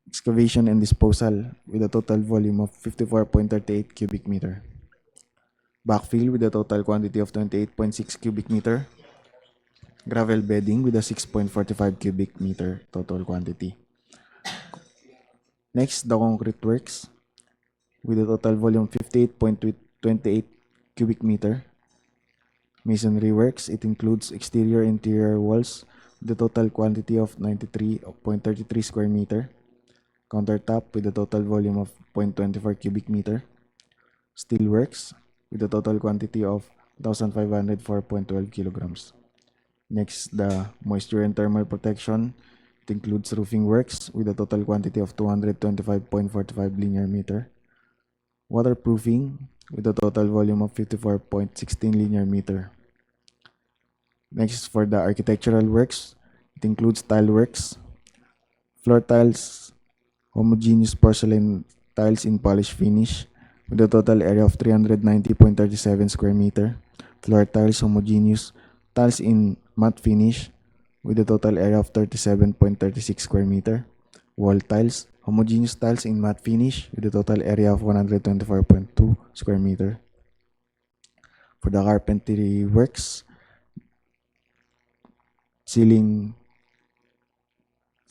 excavation and disposal with a total volume of 54.38 cubic meter, backfill with a total quantity of 28.6 cubic meter, gravel bedding with a 6.45 cubic meter total quantity. Next, the concrete works with a total volume 58.28 cubic meter. Masonry works, it includes exterior and interior walls with a total quantity of 93.33 square meter. Countertop with a total volume of 0.24 cubic meter. Steel works with a total quantity of 1,504.12 kilograms. Next, the moisture and thermal protection. It includes roofing works with a total quantity of 225.45 linear meter. Waterproofing with a total volume of 54.16 linear meter. Next, for the architectural works, it includes tile works, floor tiles, homogeneous porcelain tiles in polished finish with a total area of 390.37 square meter. Floor tiles, homogeneous tiles in matte finish with a total area of 37.36 square meter. Wall tiles, homogeneous tiles in matte finish with a total area of 124.2 square meter. For the carpentry works, ceiling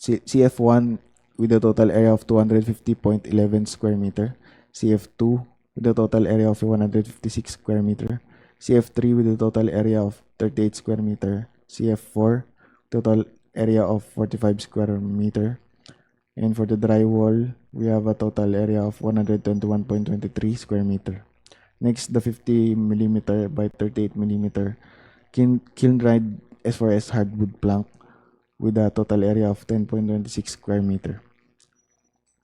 CF1 with a total area of 250.11 square meter, CF2 with a total area of 156 square meter, CF3 with a total area of 38 square meter, CF4 total area of 45 square meter, and for the drywall, we have a total area of 121.23 square meter. Next, the 50 millimeter by 38 millimeter kiln dried S4S hardwood plank with a total area of 10.26 square meter.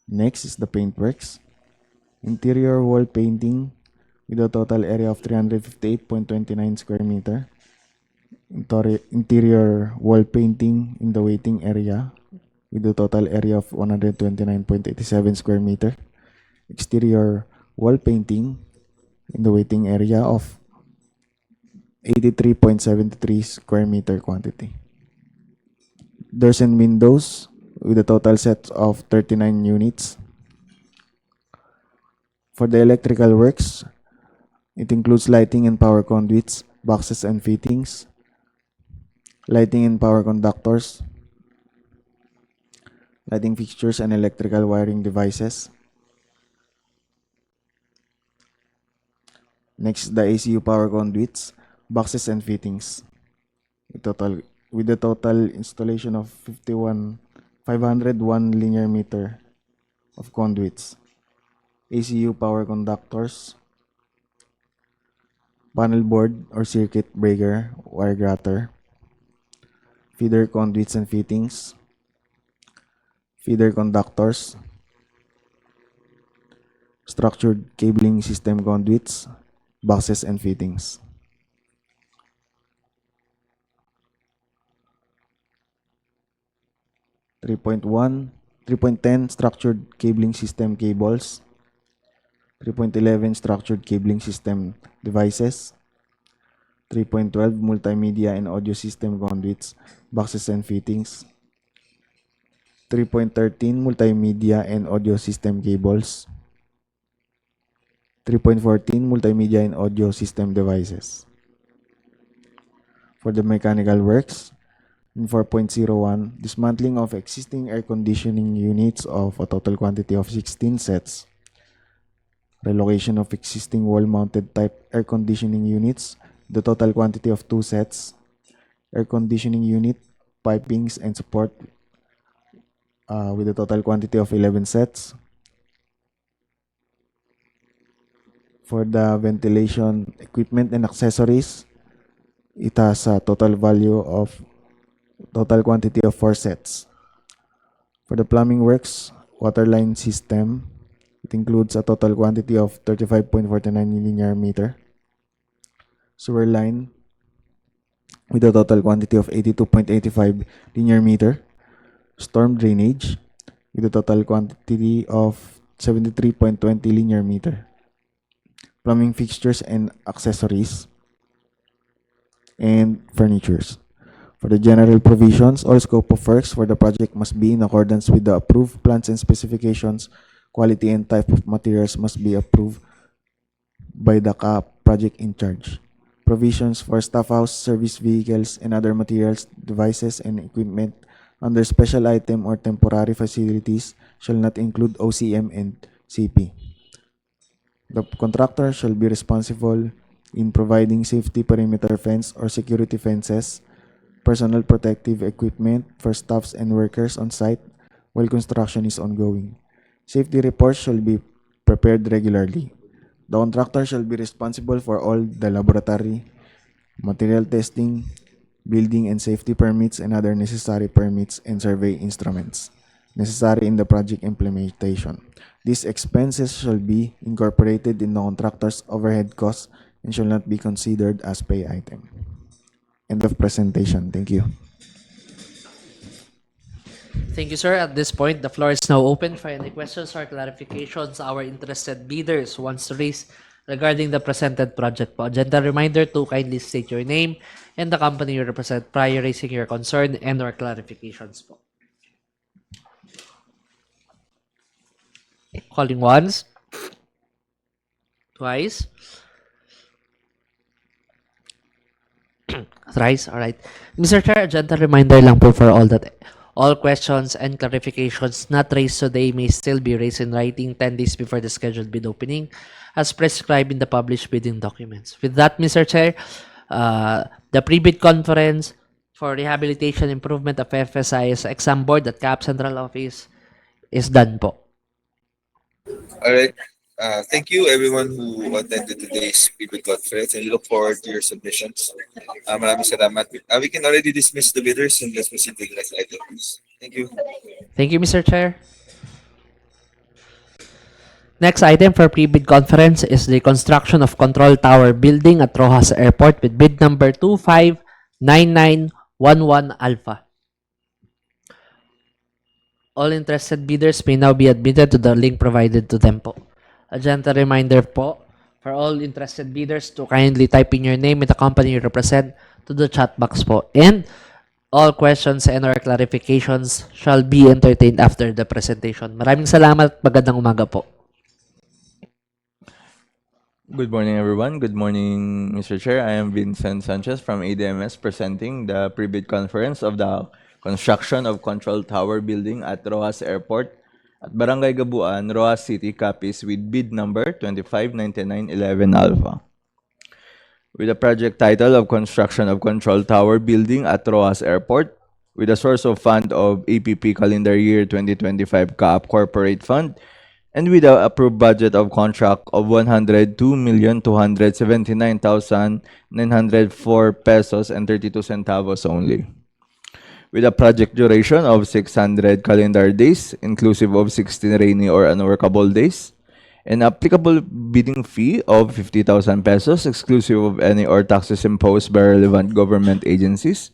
Next is the paintworks. Interior wall painting with a total area of 358.29 square meter. Interior wall painting in the waiting area with a total area of 129.87 square meter. Exterior wall painting in the waiting area of 83.73 square meter quantity. Doors and windows with a total set of 39 units. For the electrical works, it includes lighting and power conduits, boxes and fittings, lighting and power conductors, lighting fixtures and electrical wiring devices. Next, the ACU power conduits, boxes and fittings. With a total installation of 501 linear meter of conduits, ACU power conductors, panel board or circuit breaker wire grater, feeder conduits and fittings, feeder conductors, structured cabling system conduits, boxes and fittings. .10 structured cabling system cables, 3.11 structured cabling system devices, 3.12 multimedia and audio system conduits, boxes and fittings, 3.13 multimedia and audio system cables, 3.14 multimedia and audio system devices. For the mechanical works, in 4.01, dismantling of existing air conditioning units of a total quantity of 16 sets, relocation of existing wall-mounted type air conditioning units, the total quantity of 2 sets, air conditioning unit, pipings and support with a total quantity of 11 sets. For the ventilation equipment and accessories, it has a total quantity of 4 sets. For the plumbing works, water line system, it includes a total quantity of 35.49 linear meter. Sewer line with a total quantity of 82.85 linear meter. Storm drainage with a total quantity of 73.20 linear meter. Plumbing fixtures and accessories and furnitures. For the general provisions, all scope of works for the project must be in accordance with the approved plans and specifications. Quality and type of materials must be approved by the CAAP project in charge. Provisions for staff house, service vehicles, and other materials, devices, and equipment under special item or temporary facilities shall not include OCM and CP. The contractor shall be responsible in providing safety perimeter fence or security fences, personal protective equipment for staffs and workers on site while construction is ongoing. Safety reports shall be prepared regularly. The contractor shall be responsible for all the laboratory, material testing, building and safety permits, and other necessary permits and survey instruments necessary in the project implementation. These expenses shall be incorporated in the contractor's overhead costs and shall not be considered as pay item. End of presentation. Thank you.
Thank you, sir. At this point, the floor is now open for any questions or clarifications our interested bidders wants to raise regarding the presented project po. Agenda reminder to kindly state your name and the company you represent prior raising your concern and or clarifications po. Calling once, twice, thrice. All right. Mr. Chair, agenda reminder lang po for all questions and clarifications not raised today may still be raised in writing 10 days before the scheduled bid opening as prescribed in the published bidding documents. With that, Mr. Chair, the pre-bid conference for rehabilitation improvement of FSIS exam board at CAAP Central Office is done po.
All right. Thank you everyone who attended today's pre-bid conference and look forward to your submissions. Maraming salamat. We can already dismiss the bidders and let's proceed to the next items. Thank you.
Thank you, Mr. Chair. Next item for pre-bid conference is the construction of control tower building at Roxas Airport with bid number 259911 Alpha. All interested bidders may now be admitted to the link provided to them po. Agenda reminder po for all interested bidders to kindly type in your name and the company you represent to the chat box po. And all questions and or clarifications shall be entertained after the presentation. Maraming salamat. Magandang umaga po.
Good morning, everyone. Good morning, Mr. Chair. I am Vincent Sanchez from ADMS presenting the pre-bid conference of the construction of control tower building at Roxas Airport at Barangay Gabuan, Roxas City, Capiz with bid number 259911 Alpha. With the project title of Construction of Control Tower Building at Roxas Airport with a source of fund of APP calendar year 2025 CAAP Corporate Fund and with the approved budget of contract of 102,279,904 pesos and 32 centavos only. With a project duration of 600 calendar days, inclusive of 16 rainy or unworkable days, an applicable bidding fee of 50,000 pesos, exclusive of any or taxes imposed by relevant government agencies.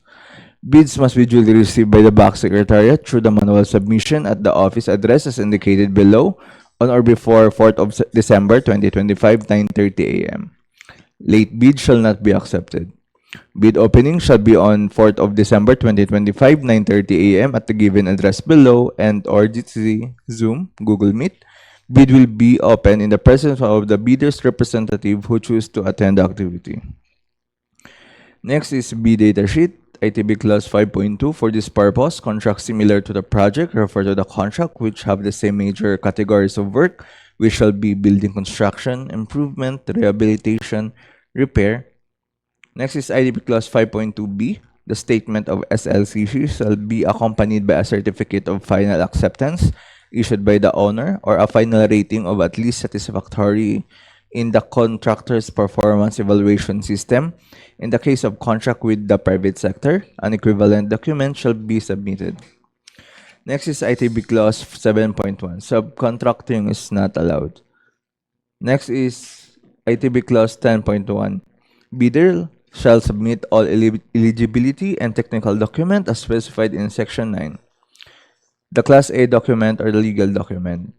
Bids must be duly received by the BAC Secretariat through the manual submission at the office address as indicated below on or before 4th of December 2025, 9:30 a.m. Late bid shall not be accepted. Bid opening shall be on 4th of December 2025, 9:30 a.m. at the given address below and or GC, Zoom, Google Meet. Bid will be open in the presence of the bidder's representative who choose to attend the activity. Next is bid data sheet, ITB Clause 5.2. For this purpose, contracts similar to the project refer to the contract which have the same major categories of work, which shall be building construction, improvement, rehabilitation, repair. Next is IDP Clause 5.2b. The statement of SLCC shall be accompanied by a certificate of final acceptance issued by the owner or a final rating of at least satisfactory in the contractor's performance evaluation system. In the case of contract with the private sector, an equivalent document shall be submitted. Next is ITB Clause 7.1. Subcontracting is not allowed. Next is ITB Clause 10.1. Bidder shall submit all eligibility and technical document as specified in Section 9. The Class A document or the legal document.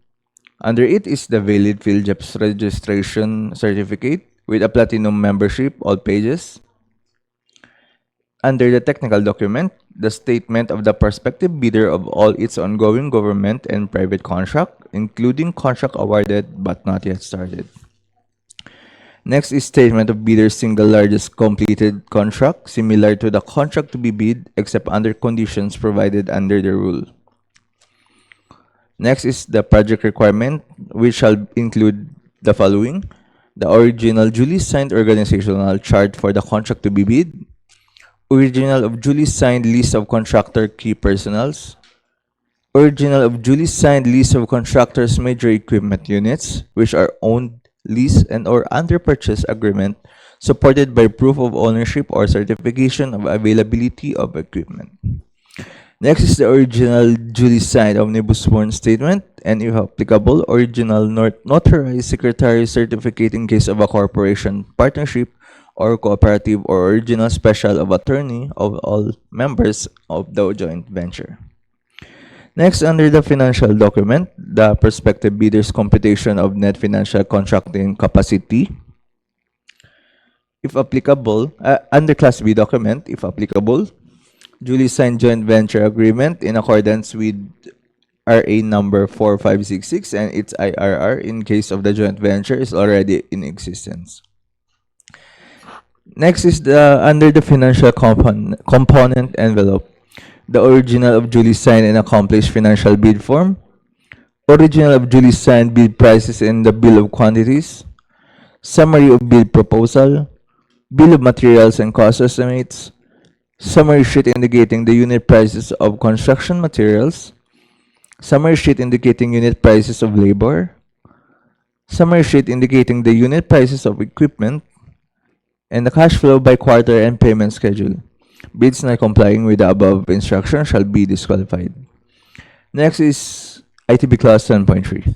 Under it is the valid PhilJEPS registration certificate with a platinum membership, all pages. Under the technical document, the statement of the prospective bidder of all its ongoing government and private contract, including contract awarded but not yet started. Next is statement of bidder's single largest completed contract, similar to the contract to be bid, except under conditions provided under the rule. Next is the project requirement, which shall include the following: the original duly signed organizational chart for the contract to be bid, original of duly signed list of contractor key personnels, original of duly signed list of contractors' major equipment units, which are owned, leased, and or under purchase agreement supported by proof of ownership or certification of availability of equipment. Next is the original duly signed omnibus sworn statement and, if applicable, original notarized secretary certificate in case of a corporation, partnership, or cooperative, or original special of attorney of all members of the joint venture. Next, under the financial document, the prospective bidder's computation of net financial contracting capacity, if applicable, under Class B document, if applicable, duly signed joint venture agreement in accordance with RA number 4566 and its IRR in case of the joint venture is already in existence. Next is the under the financial component envelope, the original of duly signed and accomplished financial bid form, original of duly signed bid prices and the bill of quantities, summary of bid proposal, bill of materials and cost estimates, summary sheet indicating the unit prices of construction materials, summary sheet indicating unit prices of labor, summary sheet indicating the unit prices of equipment, and the cash flow by quarter and payment schedule. Bids not complying with the above instruction shall be disqualified. Next is ITB Clause 10.3.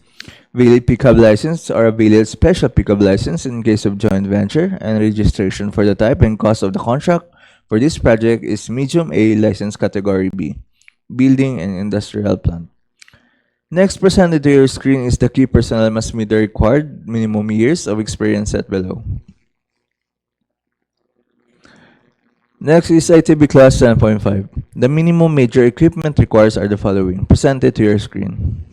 Valid pickup license or a valid special pickup license in case of joint venture, and registration for the type and cost of the contract for this project is medium A license category B, building and industrial plant. Next, presented to your screen is the key personnel must meet the required minimum years of experience set below. Next is ITB Class 10.5. The minimum major equipment requires are the following, presented to your screen.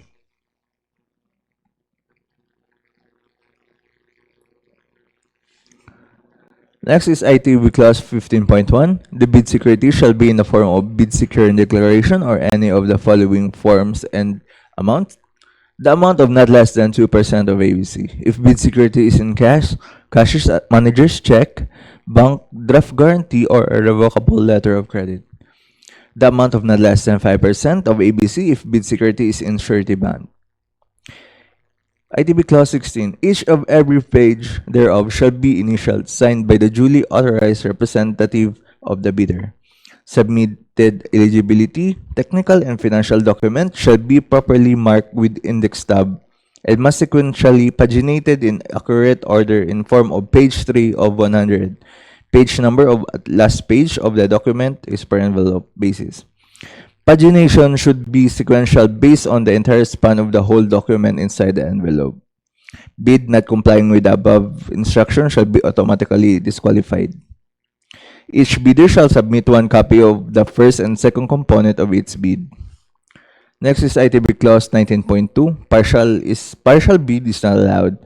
Next is ITB Class 15.1. The bid security shall be in the form of bid securing declaration or any of the following forms and amount. The amount of not less than 2% of ABC. If bid security is in cash, cashier's manager's check, bank draft guarantee, or a revocable letter of credit. The amount of not less than 5% of ABC if bid security is in surety bond. ITB Clause 16. Each of every page thereof shall be initialed, signed by the duly authorized representative of the bidder. Submitted eligibility, technical, and financial documents shall be properly marked with index tab and must sequentially paginated in accurate order in form of page 3 of 100. Page number of last page of the document is per envelope basis. Pagination should be sequential based on the entire span of the whole document inside the envelope. Bid not complying with the above instruction shall be automatically disqualified. Each bidder shall submit one copy of the first and second component of its bid. Next is ITB Clause 19.2. Partial bid is not allowed.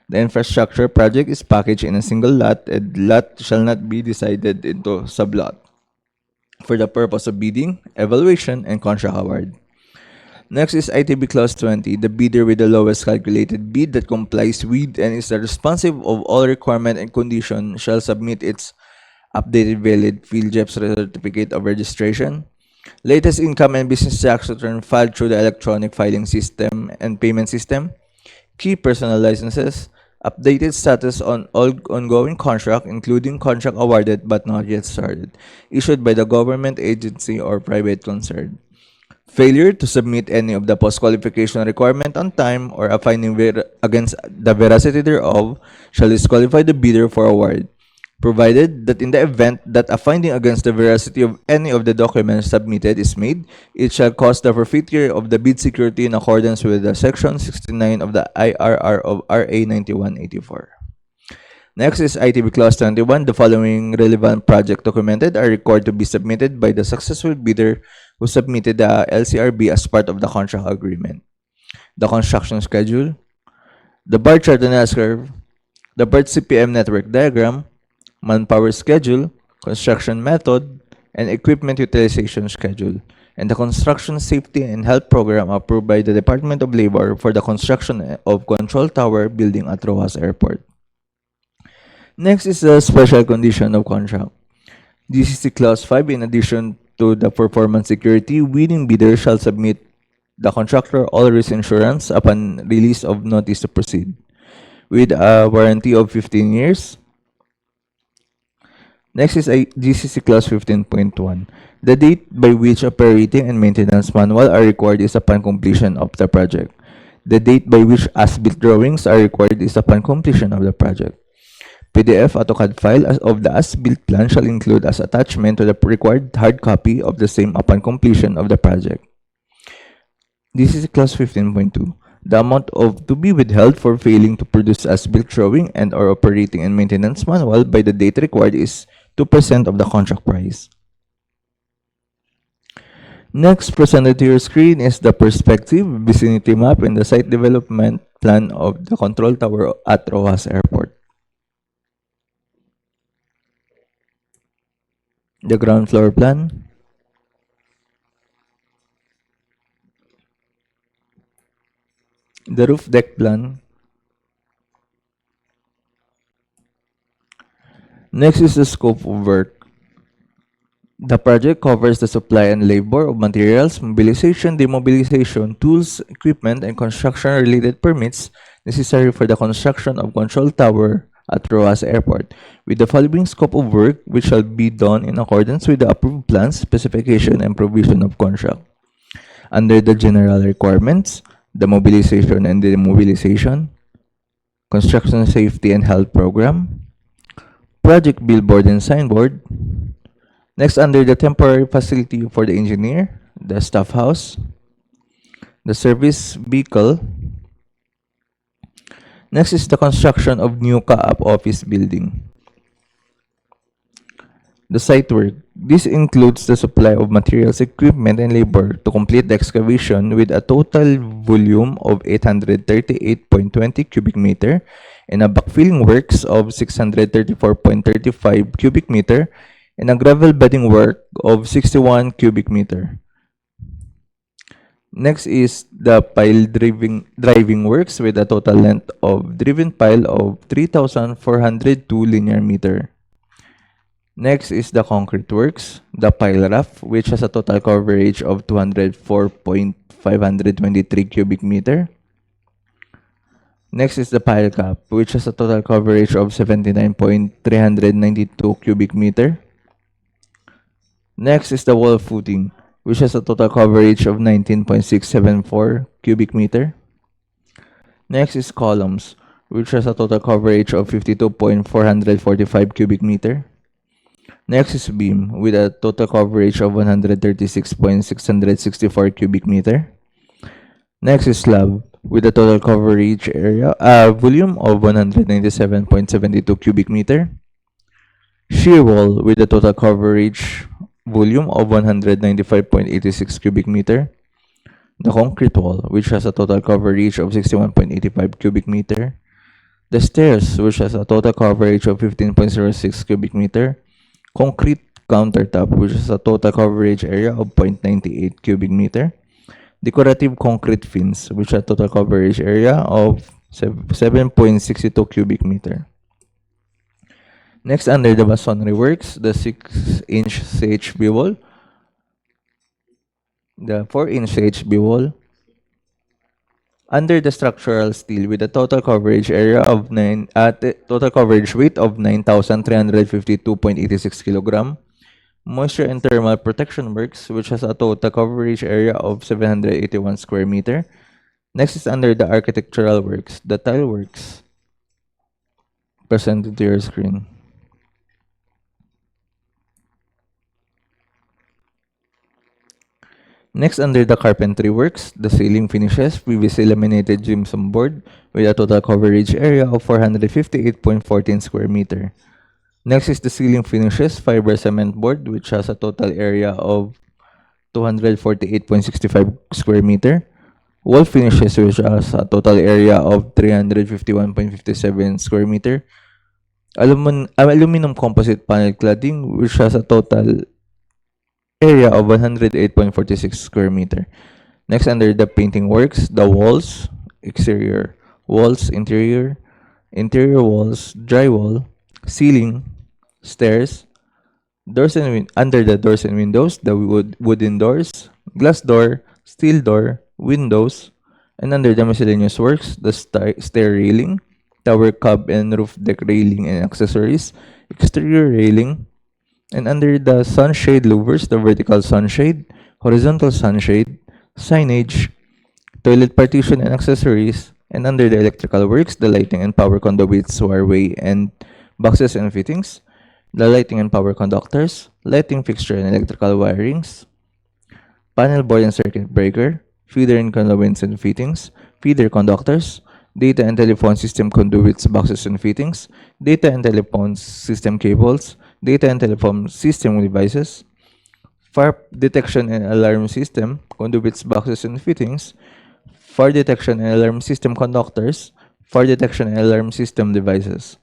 The infrastructure project is packaged in a single lot, and lot shall not be decided into sublot for the purpose of bidding, evaluation, and contract award. Next is ITB Clause 20. The bidder with the lowest calculated bid that complies with and is responsive of all requirement and condition shall submit its updated valid field JEP certificate of registration, latest income and business tax return filed through the electronic filing system and payment system, key personal licenses, updated status on all ongoing contract, including contract awarded but not yet started, issued by the government agency or private concern. Failure to submit any of the post-qualification requirement on time or a finding against the veracity thereof shall disqualify the bidder for award, provided that in the event that a finding against the veracity of any of the documents submitted is made, it shall cause the forfeiture of the bid security in accordance with the Section 69 of the IRR of RA 9184. Next is ITB Clause 21. The following relevant project documented are required to be submitted by the successful bidder who submitted the LCRB as part of the contract agreement: the construction schedule, the bar chart and S-curve, the BERT CPM network diagram, manpower schedule, construction method, and equipment utilization schedule, and the construction safety and health program approved by the Department of Labor for the construction of control tower building at Roxas Airport. Next is the special condition of contract. GCC Clause 5. In addition to the performance security, winning bidder shall submit the contractor all risk insurance upon release of notice to proceed, with a warranty of 15 years, Next is GCC Clause 15.1. The date by which operating and maintenance manual are required is upon completion of the project. The date by which as-built drawings are required is upon completion of the project. PDF AutoCAD file of the as-built plan shall include as attachment to the required hard copy of the same upon completion of the project. This is Clause 15.2. The amount of to be withheld for failing to produce as-built drawing and or operating and maintenance manual by the date required is 2% of the contract price. Next, presented to your screen is the perspective, vicinity map, and the site development plan of the control tower at Roxas Airport. The ground floor plan, the roof deck plan. Next is the scope of work. The project covers the supply and labor of materials, mobilization, demobilization, tools, equipment, and construction-related permits necessary for the construction of control tower at Roxas Airport, with the following scope of work which shall be done in accordance with the approved plans, specification, and provision of contract. Under the general requirements, the mobilization and demobilization, construction safety and health program, project billboard and signboard. Next, under the temporary facility for the engineer, the staff house, the service vehicle. Next is the construction of new CAAP office building. The site work. This includes the supply of materials, equipment, and labor to complete the excavation with a total volume of 838.20 cubic meter and a backfilling works of 634.35 cubic meter and a gravel bedding work of 61 cubic meter. Next is the pile driving works with a total length of driven pile of 3,402 linear meter. Next is the concrete works, the pile raft, which has a total coverage of 204.523 cubic meter. Next is the pile cap, which has a total coverage of 79.392 cubic meter. Next is the wall footing, which has a total coverage of 19.674 cubic meter. Next is columns, which has a total coverage of 52.445 cubic meter. Next is beam, with a total coverage of 136.664 cubic meter. Next is slab, with a total coverage area volume of 197.72 cubic meter. Shear wall, with a total coverage volume of 195.86 cubic meter. The concrete wall, which has a total coverage of 61.85 cubic meter. The stairs, which has a total coverage of 15.06 cubic meter. Concrete countertop, which has a total coverage area of 0.98 cubic meter. Decorative concrete fins, which has a total coverage area of 7.62 cubic meter. Next, under the masonry works, the 6-inch CHB wall, the 4-inch CHB wall. Under the structural steel, with a total coverage area of total coverage weight of 9,352.86 kilogram. Moisture and thermal protection works, which has a total coverage area of 781 square meter. Next is under the architectural works, the tile works, presented to your screen. Next, under the carpentry works, the ceiling finishes, previously laminated gypsum board with a total coverage area of 458.14 square meter. Next is the ceiling finishes, fiber cement board, which has a total area of 248.65 square meter. Wall finishes, which has a total area of 351.57 square meter. Aluminum composite panel cladding, which has a total area of 108.46 square meter. Next, under the painting works, the walls, exterior walls, interior walls, drywall, ceiling, stairs, doors and under the doors and windows, the wooden doors, glass door, steel door, windows, and under the miscellaneous works, the stair railing, tower cub and roof deck railing and accessories, exterior railing, And under the sunshade louvers, the vertical sunshade, horizontal sunshade, signage, toilet partition and accessories, and under the electrical works, the lighting and power conduits, wareway, and boxes and fittings, the lighting and power conductors, lighting fixture and electrical wirings, panel board and circuit breaker, feeder and conduits and fittings, feeder conductors, data and telephone system conduits, boxes and fittings, data and telephone system cables, data and telephone system devices, fire detection and alarm system, conduits, boxes and fittings, fire detection and alarm system conductors, fire detection and alarm system devices.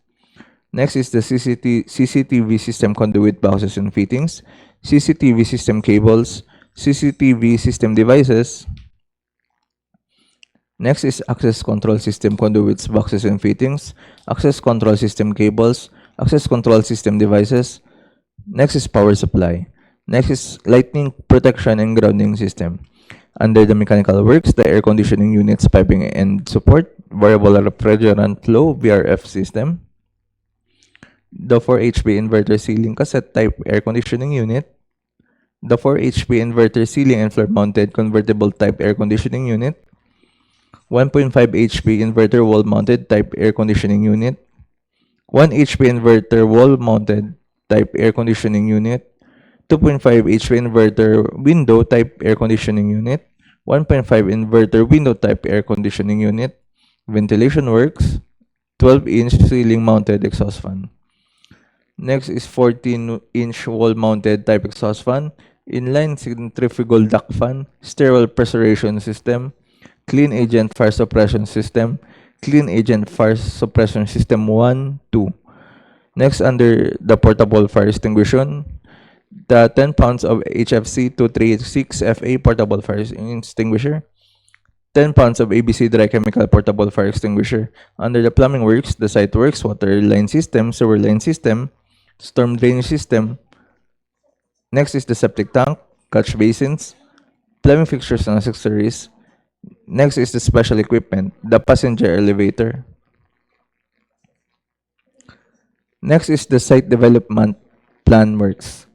Next is the CCTV system conduit, boxes and fittings, CCTV system cables, CCTV system devices. Next is access control system conduits, boxes and fittings, access control system cables, access control system devices. Next is power supply. Next is lightning protection and grounding system. Under the mechanical works, the air conditioning units, piping and support, variable refrigerant flow, VRF system, the 4 HP inverter ceiling cassette type air conditioning unit, the 4 HP inverter ceiling and floor mounted convertible type air conditioning unit, 1.5 HP inverter wall mounted type air conditioning unit, 1 HP inverter wall mounted type air conditioning unit, 2.5 HP inverter window type air conditioning unit, 1.5 inverter window type air conditioning unit, ventilation works, 12-inch ceiling mounted exhaust fan. Next is 14-inch wall-mounted type exhaust fan, inline centrifugal duct fan, sterile pressurization system, clean agent fire suppression system, clean agent fire suppression system 1, 2. Next, under the portable fire extinguisher, the 10 pounds of HFC 236 FA portable fire extinguisher, 10 pounds of ABC dry chemical portable fire extinguisher. Under the plumbing works, the site works, water line system, sewer line system, storm drainage system. Next is the septic tank, catch basins, plumbing fixtures and accessories. Next is the special equipment, the passenger elevator. Next is the site development plan works.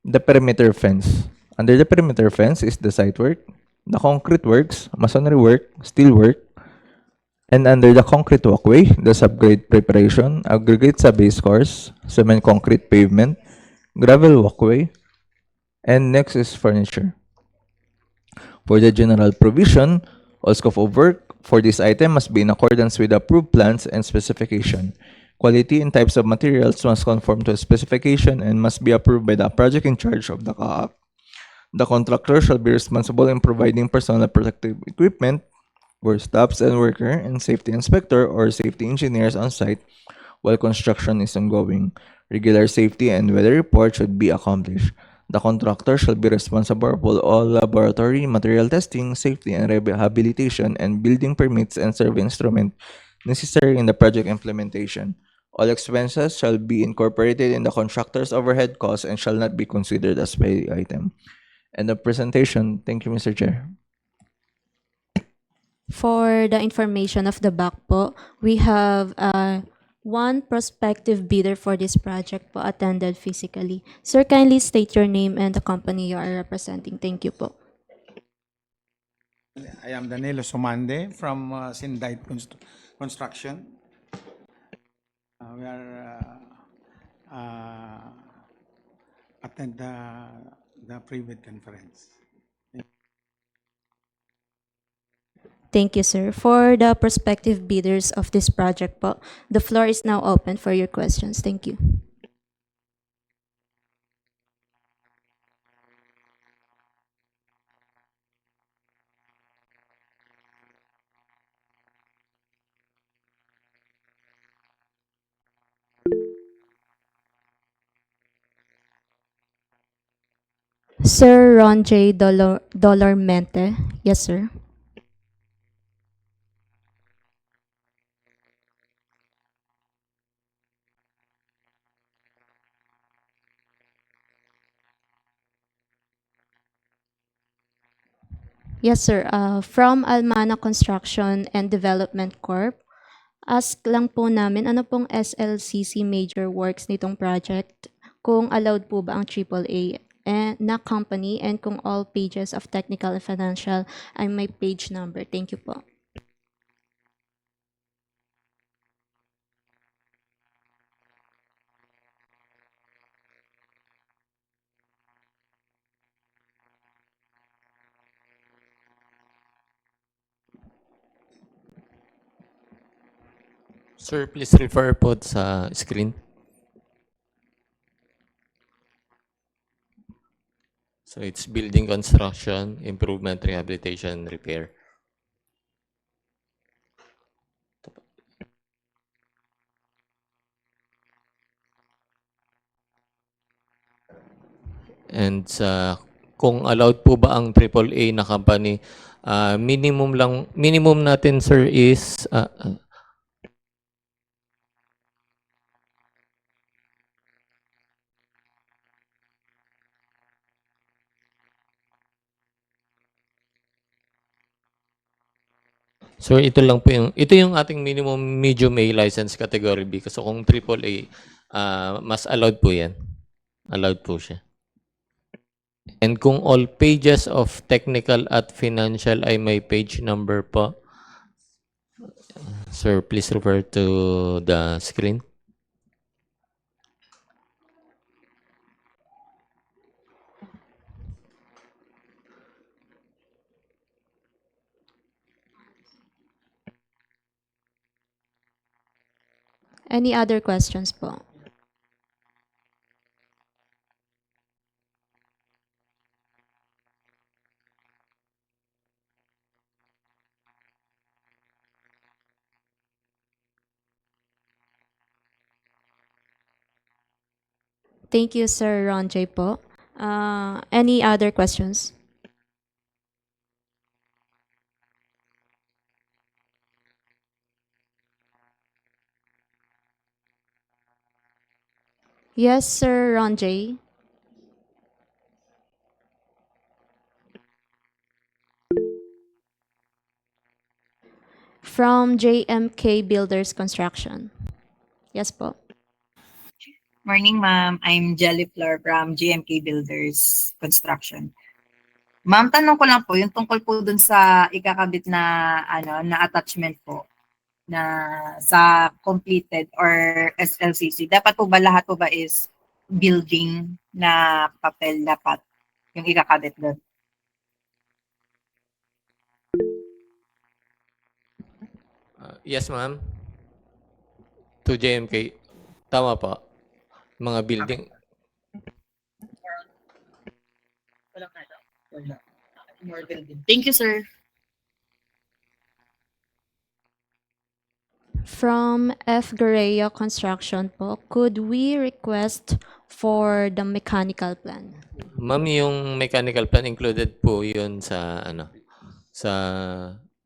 The perimeter fence. Under the perimeter fence is the site work, the concrete works, masonry work, steel work, and under the concrete walkway, the subgrade preparation, aggregate sa base course, cement concrete pavement, gravel walkway, and next is furniture. For the general provision, all scope of work for this item must be in accordance with approved plans and specification. Quality and types of materials must conform to a specification and must be approved by the project in charge of the CAAP. The contractor shall be responsible in providing personal protective equipment for staffs and worker and safety inspector or safety engineers on site while construction is ongoing. Regular safety and weather report should be accomplished. The contractor shall be responsible for all laboratory, material testing, safety and rehabilitation, and building permits and survey instrument necessary in the project implementation. All expenses shall be incorporated in the contractor's overhead costs and shall not be considered as pay item. And the presentation, thank you, Mr. Chair.
For the information of the BAC po, we have one prospective bidder for this project po attended physically. Sir, kindly state your name and the company you are representing. Thank you po.
I am Danilo Somande from Sindite Construction. We are attend the private conference.
Thank you, sir. For the prospective bidders of this project po, the floor is now open for your questions. Thank you. Sir Ron J. Dolormente. Yes, sir. Yes, sir. From Almana Construction and Development Corp. Ask lang po namin, ano pong SLCC major works nitong project? kung allowed po ba ang AAA na company and kung all pages of technical and financial ay may page number. Thank you po.
Sir, please refer po sa screen. So it's building construction, improvement, rehabilitation, repair. And kung allowed po ba ang AAA na company, minimum natin sir is so ito lang po yung ating minimum medium A license category B. Kasi kung AAA, mas allowed po yan. Allowed po siya. And kung all pages of technical at financial ay may page number po, sir, please refer to the screen.
Any other questions po? Thank you, Sir Ron J. po. Any other questions? Yes, Sir Ron J. From JMK Builders Construction. Yes po.
Morning, ma'am. I'm Jelly Flor from GMK Builders Construction. Ma'am, tanong ko lang po, yung tungkol po dun sa ikakabit na na attachment po na sa completed or SLCC. Dapat po ba lahat po ba is building na papel dapat yung ikakabit doon?
Yes, ma'am. To JMK. Tama po. Mga building.
More building. Thank you, sir.
From F. Guerrero Construction po, could we request for the mechanical plan?
Ma'am, yung mechanical plan included po yun sa sa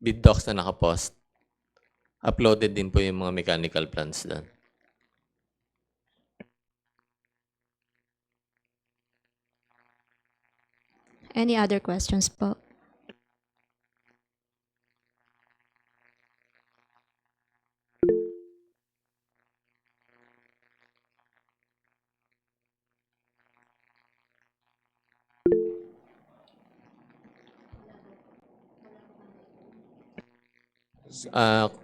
bid docs na nakapost. Uploaded din po yung mga mechanical plans doon.
Any other questions po?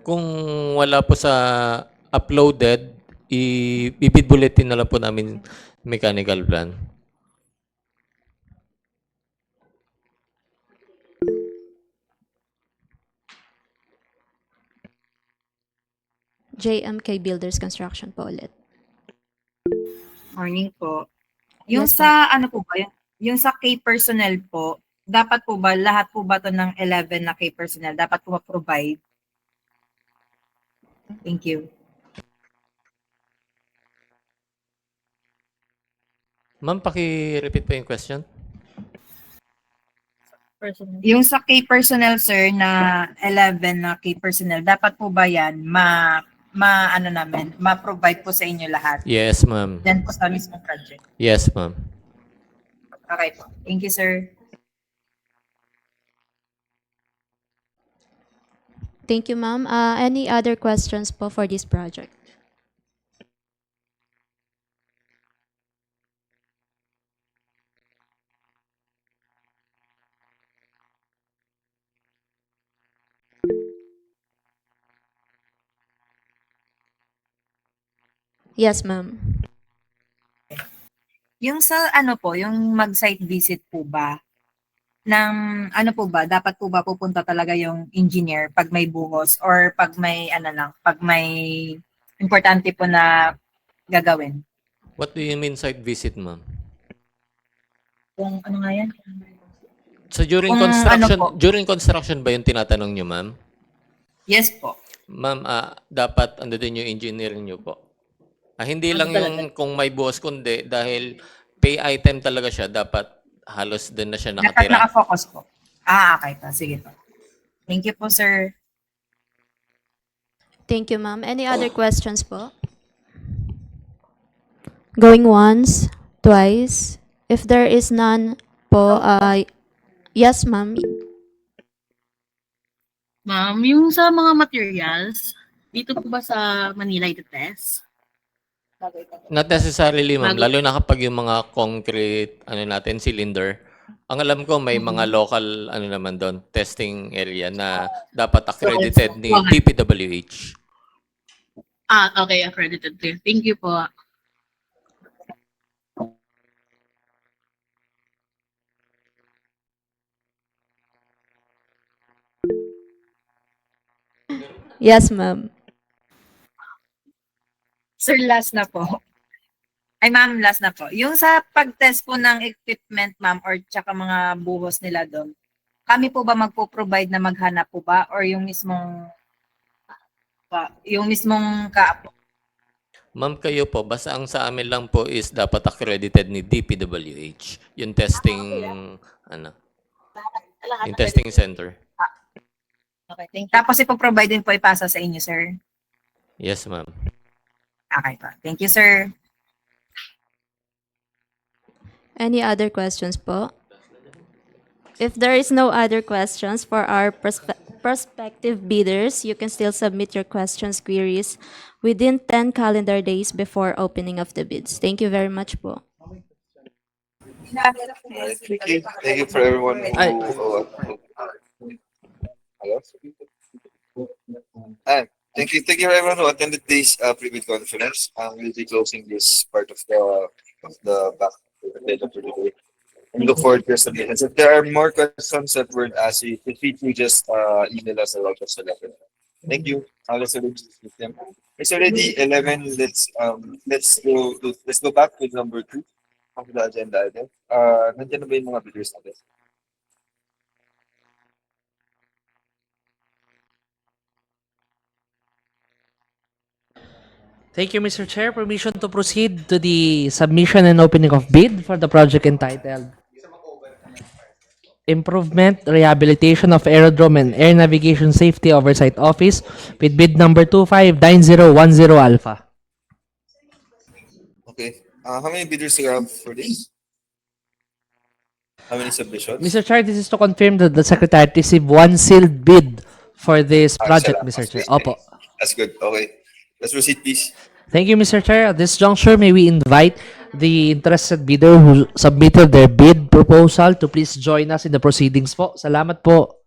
Kung wala po sa uploaded, i-bid bulletin na lang po namin mechanical plan.
JMK Builders Construction po ulit.
Morning po. Yung
Yes,
sa ano po ba, yung sa K personnel po, dapat po ba lahat po ba to ng 11 na K personnel dapat po ma-provide? Thank you.
Ma'am, paki-repeat po yung question.
Yung sa K personnel sir na 11 na K personnel, dapat po ba yan ma-provide po sa inyo lahat?
Yes, ma'am.
Then po sa mismong project.
Yes, ma'am.
Okay po. Thank you, sir.
Thank you, ma'am. Any other questions po for this project? Yes, ma'am.
Yung sa ano po, yung mag-site visit po ba, ng ano po ba, dapat po ba pupunta talaga yung engineer pag may buhos or pag may ano lang, pag may importante po na gagawin?
What do you mean site visit, ma'am?
Kung ano nga yan?
So during
Kung
construction,
ano po.
during construction ba yung tinatanong niyo, ma'am?
Yes po.
Ma'am, dapat ando din yung engineering niyo po. Hindi lang yung kung may buhos, kundi dahil pay item talaga siya, dapat halos din na siya
Dapat
nakatira.
naka-focus po. Okay po. Sige po. Thank you po, sir.
Thank you, ma'am. Any other questions po? Going once, twice. If there is none po, yes, ma'am.
Ma'am, yung sa mga materials, dito po ba sa Manila ito-test?
Not necessarily, ma'am.
Bago-
Lalo na kapag yung mga concrete, cylinder. Ang alam ko, may mga local, naman doon, testing area na dapat accredited ni DPWH.
Okay, accredited. Thank you po.
Yes, ma'am.
Sir, last na po. Ay, ma'am, last na po. Yung sa pag-test po ng equipment, ma'am, or tsaka mga buhos nila doon, kami po ba magpo-provide na maghanap po ba? Or yung mismong CAAP?
Ma'am, kayo po, basta ang sa amin lang po is dapat accredited ni DPWH. Yung testing, yung testing center.
Okay, thank you. Tapos ipoprovide din po ipasa sa inyo, sir.
Yes, ma'am.
Okay po. Thank you, sir.
Any other questions po? If there is no other questions for our prospective bidders, you can still submit your questions, queries within 10 calendar days before opening of the bids. Thank you very much po.
Thank you for everyone who hello? Thank you everyone who attended this pre-bid conference. We'll be closing this part of the back of the day. We look forward to your submissions. If there are more questions that weren't asked, feel free to just email us or Roxas. Thank you. Let's them. It's already 11. Let's go back with number 2 of the agenda item. Nandiyan na ba yung mga bidders natin?
Thank you, Mr. Chair. Permission to proceed to the submission and opening of bid for the project entitled Improvement, Rehabilitation of Aerodrome and Air Navigation Safety Oversight Office with bid number 259010 Alpha.
Okay. How many bidders do you have for this? How many submissions?
Mr. Chair, this is to confirm that the Secretary received one sealed bid for this project, Mr. Chair. Opo.
That's good. Okay. Let's proceed, please.
Thank you, Mr. Chair. At this juncture, may we invite the interested bidder who submitted their bid proposal to please join us in the proceedings po. Salamat po.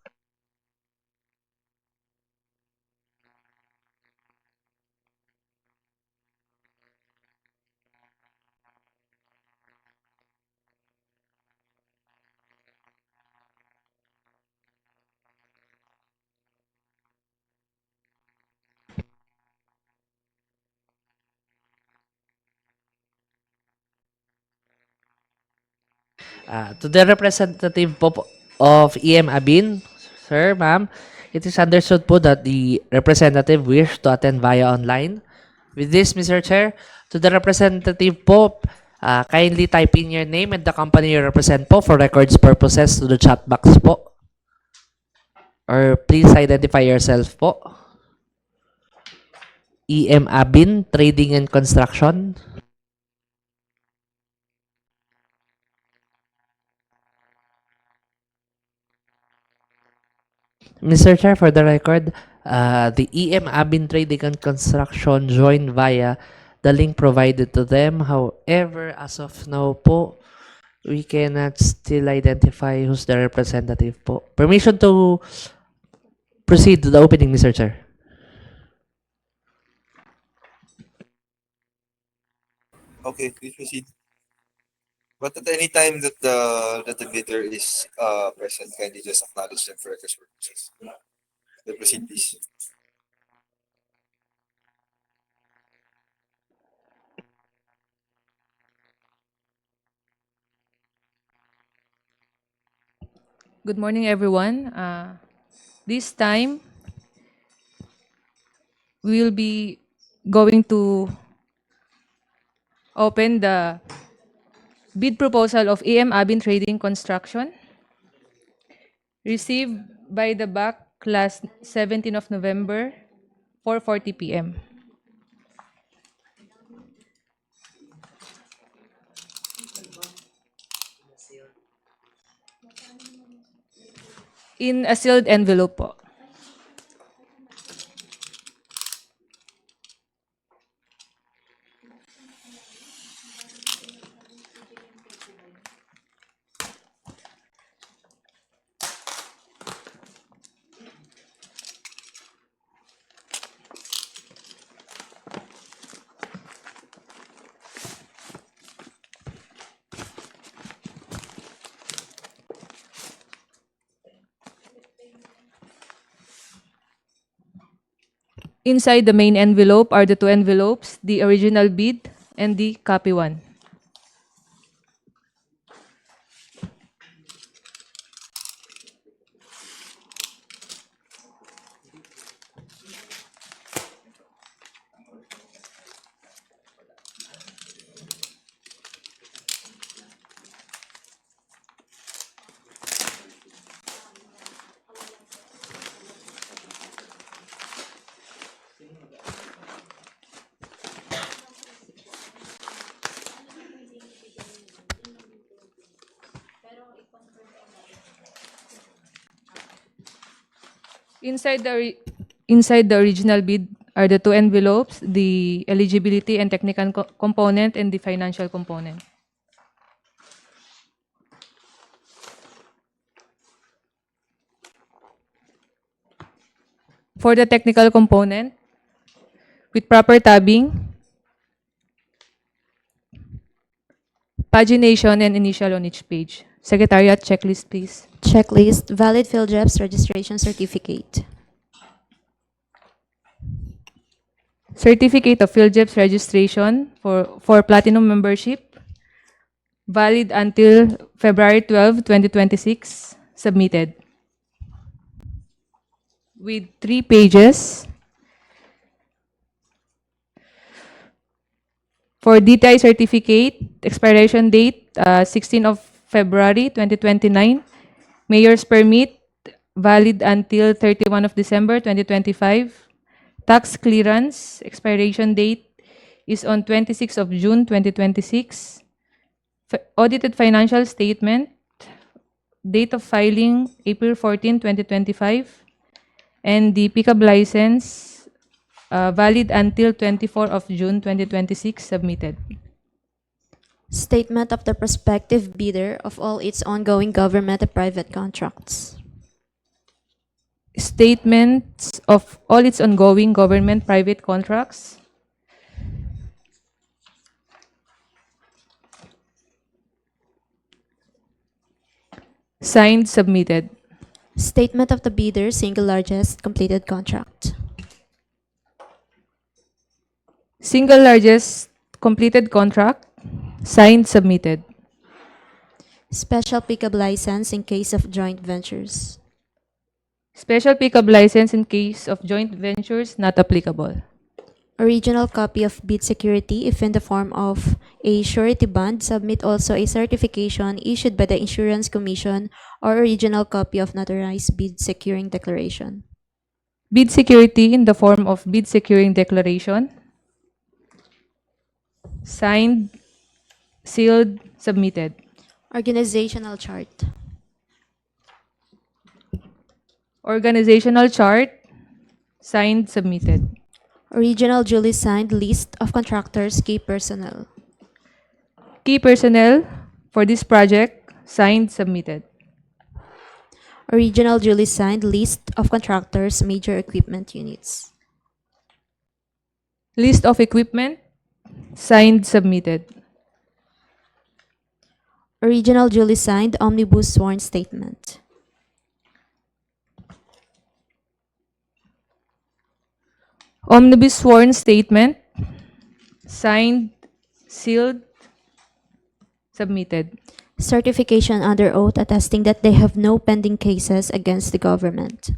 To the representative po of EM Abin, sir, ma'am, it is understood po that the representative wish to attend via online. With this, Mr. Chair, to the representative po, kindly type in your name and the company you represent po for records purposes to the chat box po. Or please identify yourself po. EM Abin, Trading and Construction. Mr. Chair, for the record, the EM Abin Trading and Construction joined via the link provided to them. However, as of now po, we cannot still identify who's the representative po. Permission to proceed to the opening, Mr. Chair.
Okay, please proceed. But at any time that the bidder is present, kindly just acknowledge them for records purposes. Proceed, please.
Good morning, everyone. This time, we will be going to open the bid proposal of AM Abin Trading Construction, received by the BAC last 17 of November, 4:40 p.m. In a sealed envelope po. Inside the main envelope are the two envelopes, the original bid and the copy one. Inside the original bid are the two envelopes, the eligibility and technical component and the financial component. For the technical component, with proper tabbing, pagination, and initial on each page. Secretariat, checklist, please.
Checklist, valid field reps registration certificate.
Certificate of PhilJEPS registration for Platinum membership, valid until February 12, 2026, submitted. With 3 pages. For DTI certificate, expiration date, 16 of February 2029. Mayor's permit, valid until 31 of December 2025. Tax clearance, expiration date is on 26 of June 2026. Audited financial statement, date of filing, April 14, 2025. And the pickup license, valid until 24 of June 2026, submitted.
Statement of the prospective bidder of all its ongoing government and private contracts.
Statements of all its ongoing government private contracts. Signed, submitted.
Statement of the bidder's single largest completed contract.
Single largest completed contract. Signed, submitted.
Special pickup license in case of joint ventures.
Special pickup license in case of joint ventures not applicable.
Original copy of bid security if in the form of a surety bond. Submit also a certification issued by the Insurance Commission or original copy of notarized bid securing declaration.
Bid security in the form of bid securing declaration. Signed, sealed, submitted.
Organizational chart.
Organizational chart. Signed, submitted.
Original duly signed list of contractors, key personnel.
Key personnel for this project. Signed, submitted.
Original duly signed list of contractors, major equipment units.
List of equipment. Signed, submitted.
Original duly signed omnibus sworn statement.
Omnibus sworn statement, signed, sealed, submitted.
Certification under oath attesting that they have no pending cases against the government.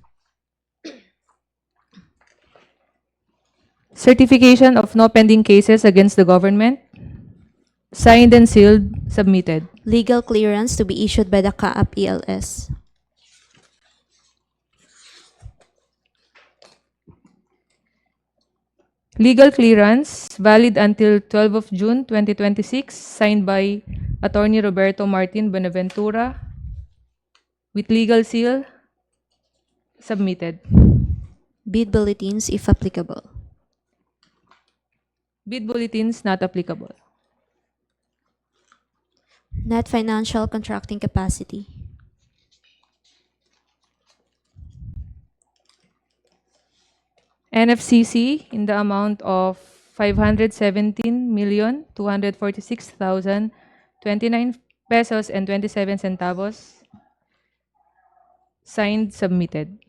Certification of no pending cases against the government, signed and sealed, submitted.
Legal clearance to be issued by the CAAP ELS.
Legal clearance, valid until 12 of June 2026, signed by Attorney Roberto Martin Benaventura, with legal seal, submitted.
Bid bulletins if applicable.
Bid bulletins not applicable.
Net financial contracting capacity.
NFCC in the amount of 517,246,029 pesos and 27 centavos, signed, submitted.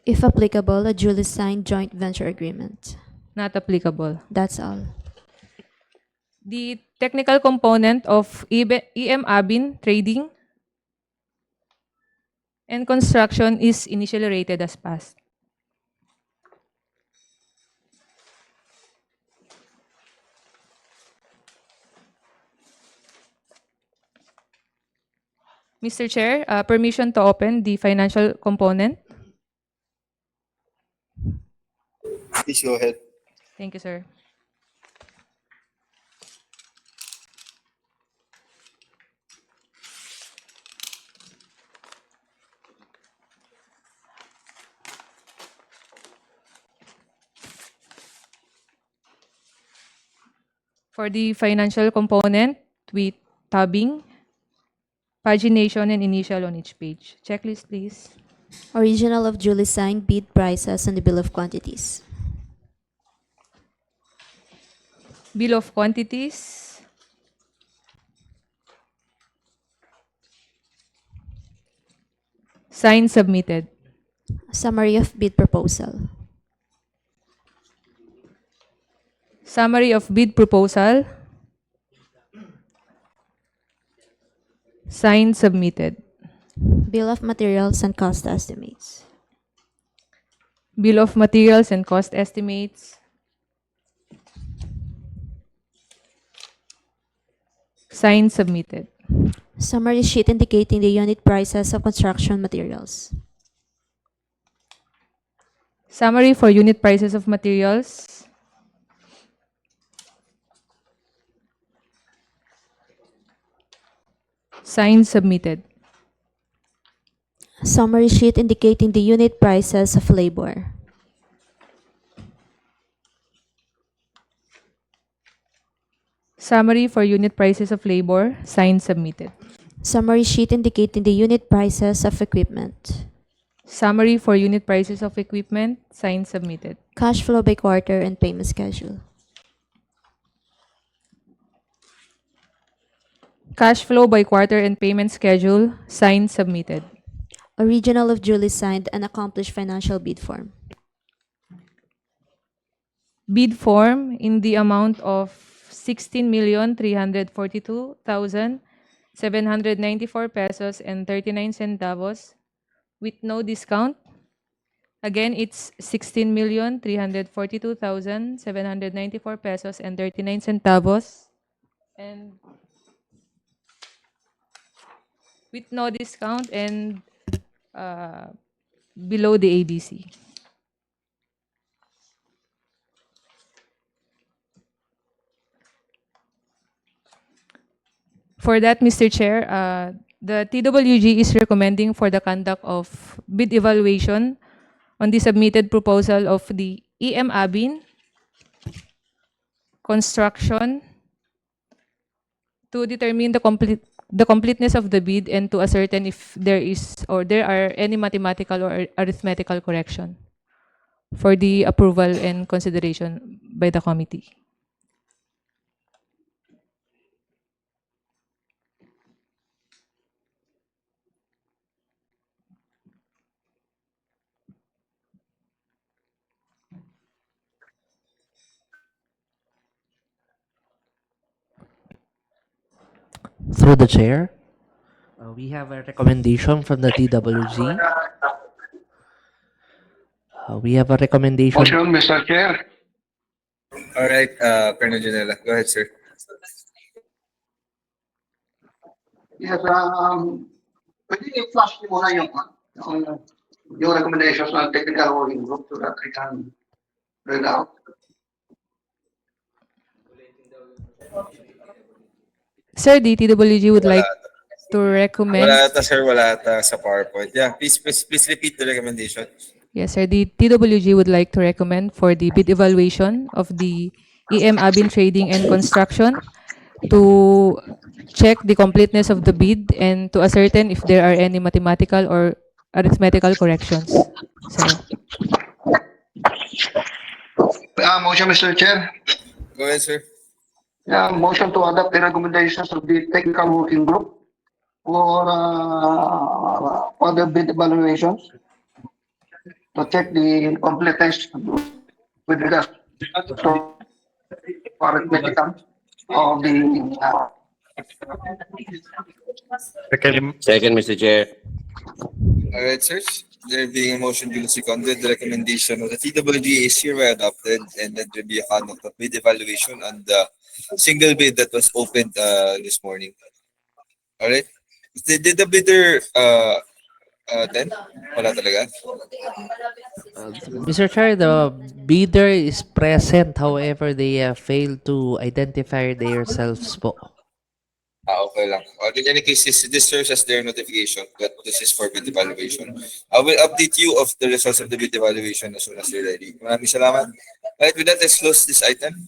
If applicable, a duly signed joint venture agreement.
Not applicable.
That's all.
The technical component of EM Abin trading and construction is initially rated as passed. Mr. Chair, permission to open the financial component.
Please go ahead.
Thank you, sir. For the financial component, with tabbing, pagination, and initial on each page. Checklist, please.
Original of duly signed bid prices and the bill of quantities.
Bill of quantities. Signed, submitted.
Summary of bid proposal.
Summary of bid proposal. Signed, submitted.
Bill of materials and cost estimates.
Bill of materials and cost estimates. Signed, submitted.
Summary sheet indicating the unit prices of construction materials.
Summary for unit prices of materials. Signed, submitted.
Summary sheet indicating the unit prices of labor.
Summary for unit prices of labor. Signed, submitted.
Summary sheet indicating the unit prices of equipment.
Summary for unit prices of equipment. Signed, submitted.
Cash flow by quarter and payment schedule.
Cash flow by quarter and payment schedule. Signed, submitted.
Original of duly signed and accomplished financial bid form.
Bid form in the amount of 16,342,794 pesos and 39 centavos with no discount. Again, it's 16,342,794 pesos and 39 centavos. And with no discount and below the ABC. For that, Mr. Chair, the TWG is recommending for the conduct of bid evaluation on the submitted proposal of the EM Abin construction to determine the completeness of the bid and to ascertain if there is or there are any mathematical or arithmetical correction for the approval and consideration by the committee.
Through the chair, we have a recommendation from the TWG. We have a recommendation.
Motion, Mr. Chair.
All right, Colonel Janela. Go ahead, sir.
Yes, pwede i-flash niyo muna yung recommendations ng technical working group so that I can read out.
Sir, the TWG would like to recommend.
Wala ata, sir. Wala ata sa PowerPoint. Yeah, please repeat the recommendation.
Yes, sir. The TWG would like to recommend for the bid evaluation of the Abin Trading and Construction to check the completeness of the bid and to ascertain if there are any mathematical or arithmetical corrections. Sir.
Motion, Mr. Chair.
Go ahead, sir.
Yeah, motion to adopt the recommendations of the technical working group for the bid evaluations to check the completeness with regards to arithmetical of the
Second, Mr. Chair.
All right, sir. There being a motion duly seconded, the recommendation of the TWG is hereby adopted, and that will be a conduct of bid evaluation on the single bid that was opened this morning. All right. Did the bidder attend? Wala talaga.
Mr. Chair, the bidder is present. However, they failed to identify themselves po.
Okay lang. In any case, this serves as their notification that this is for bid evaluation. I will update you of the results of the bid evaluation as soon as they're ready. Maraming salamat. Alright, with that, let's close this item.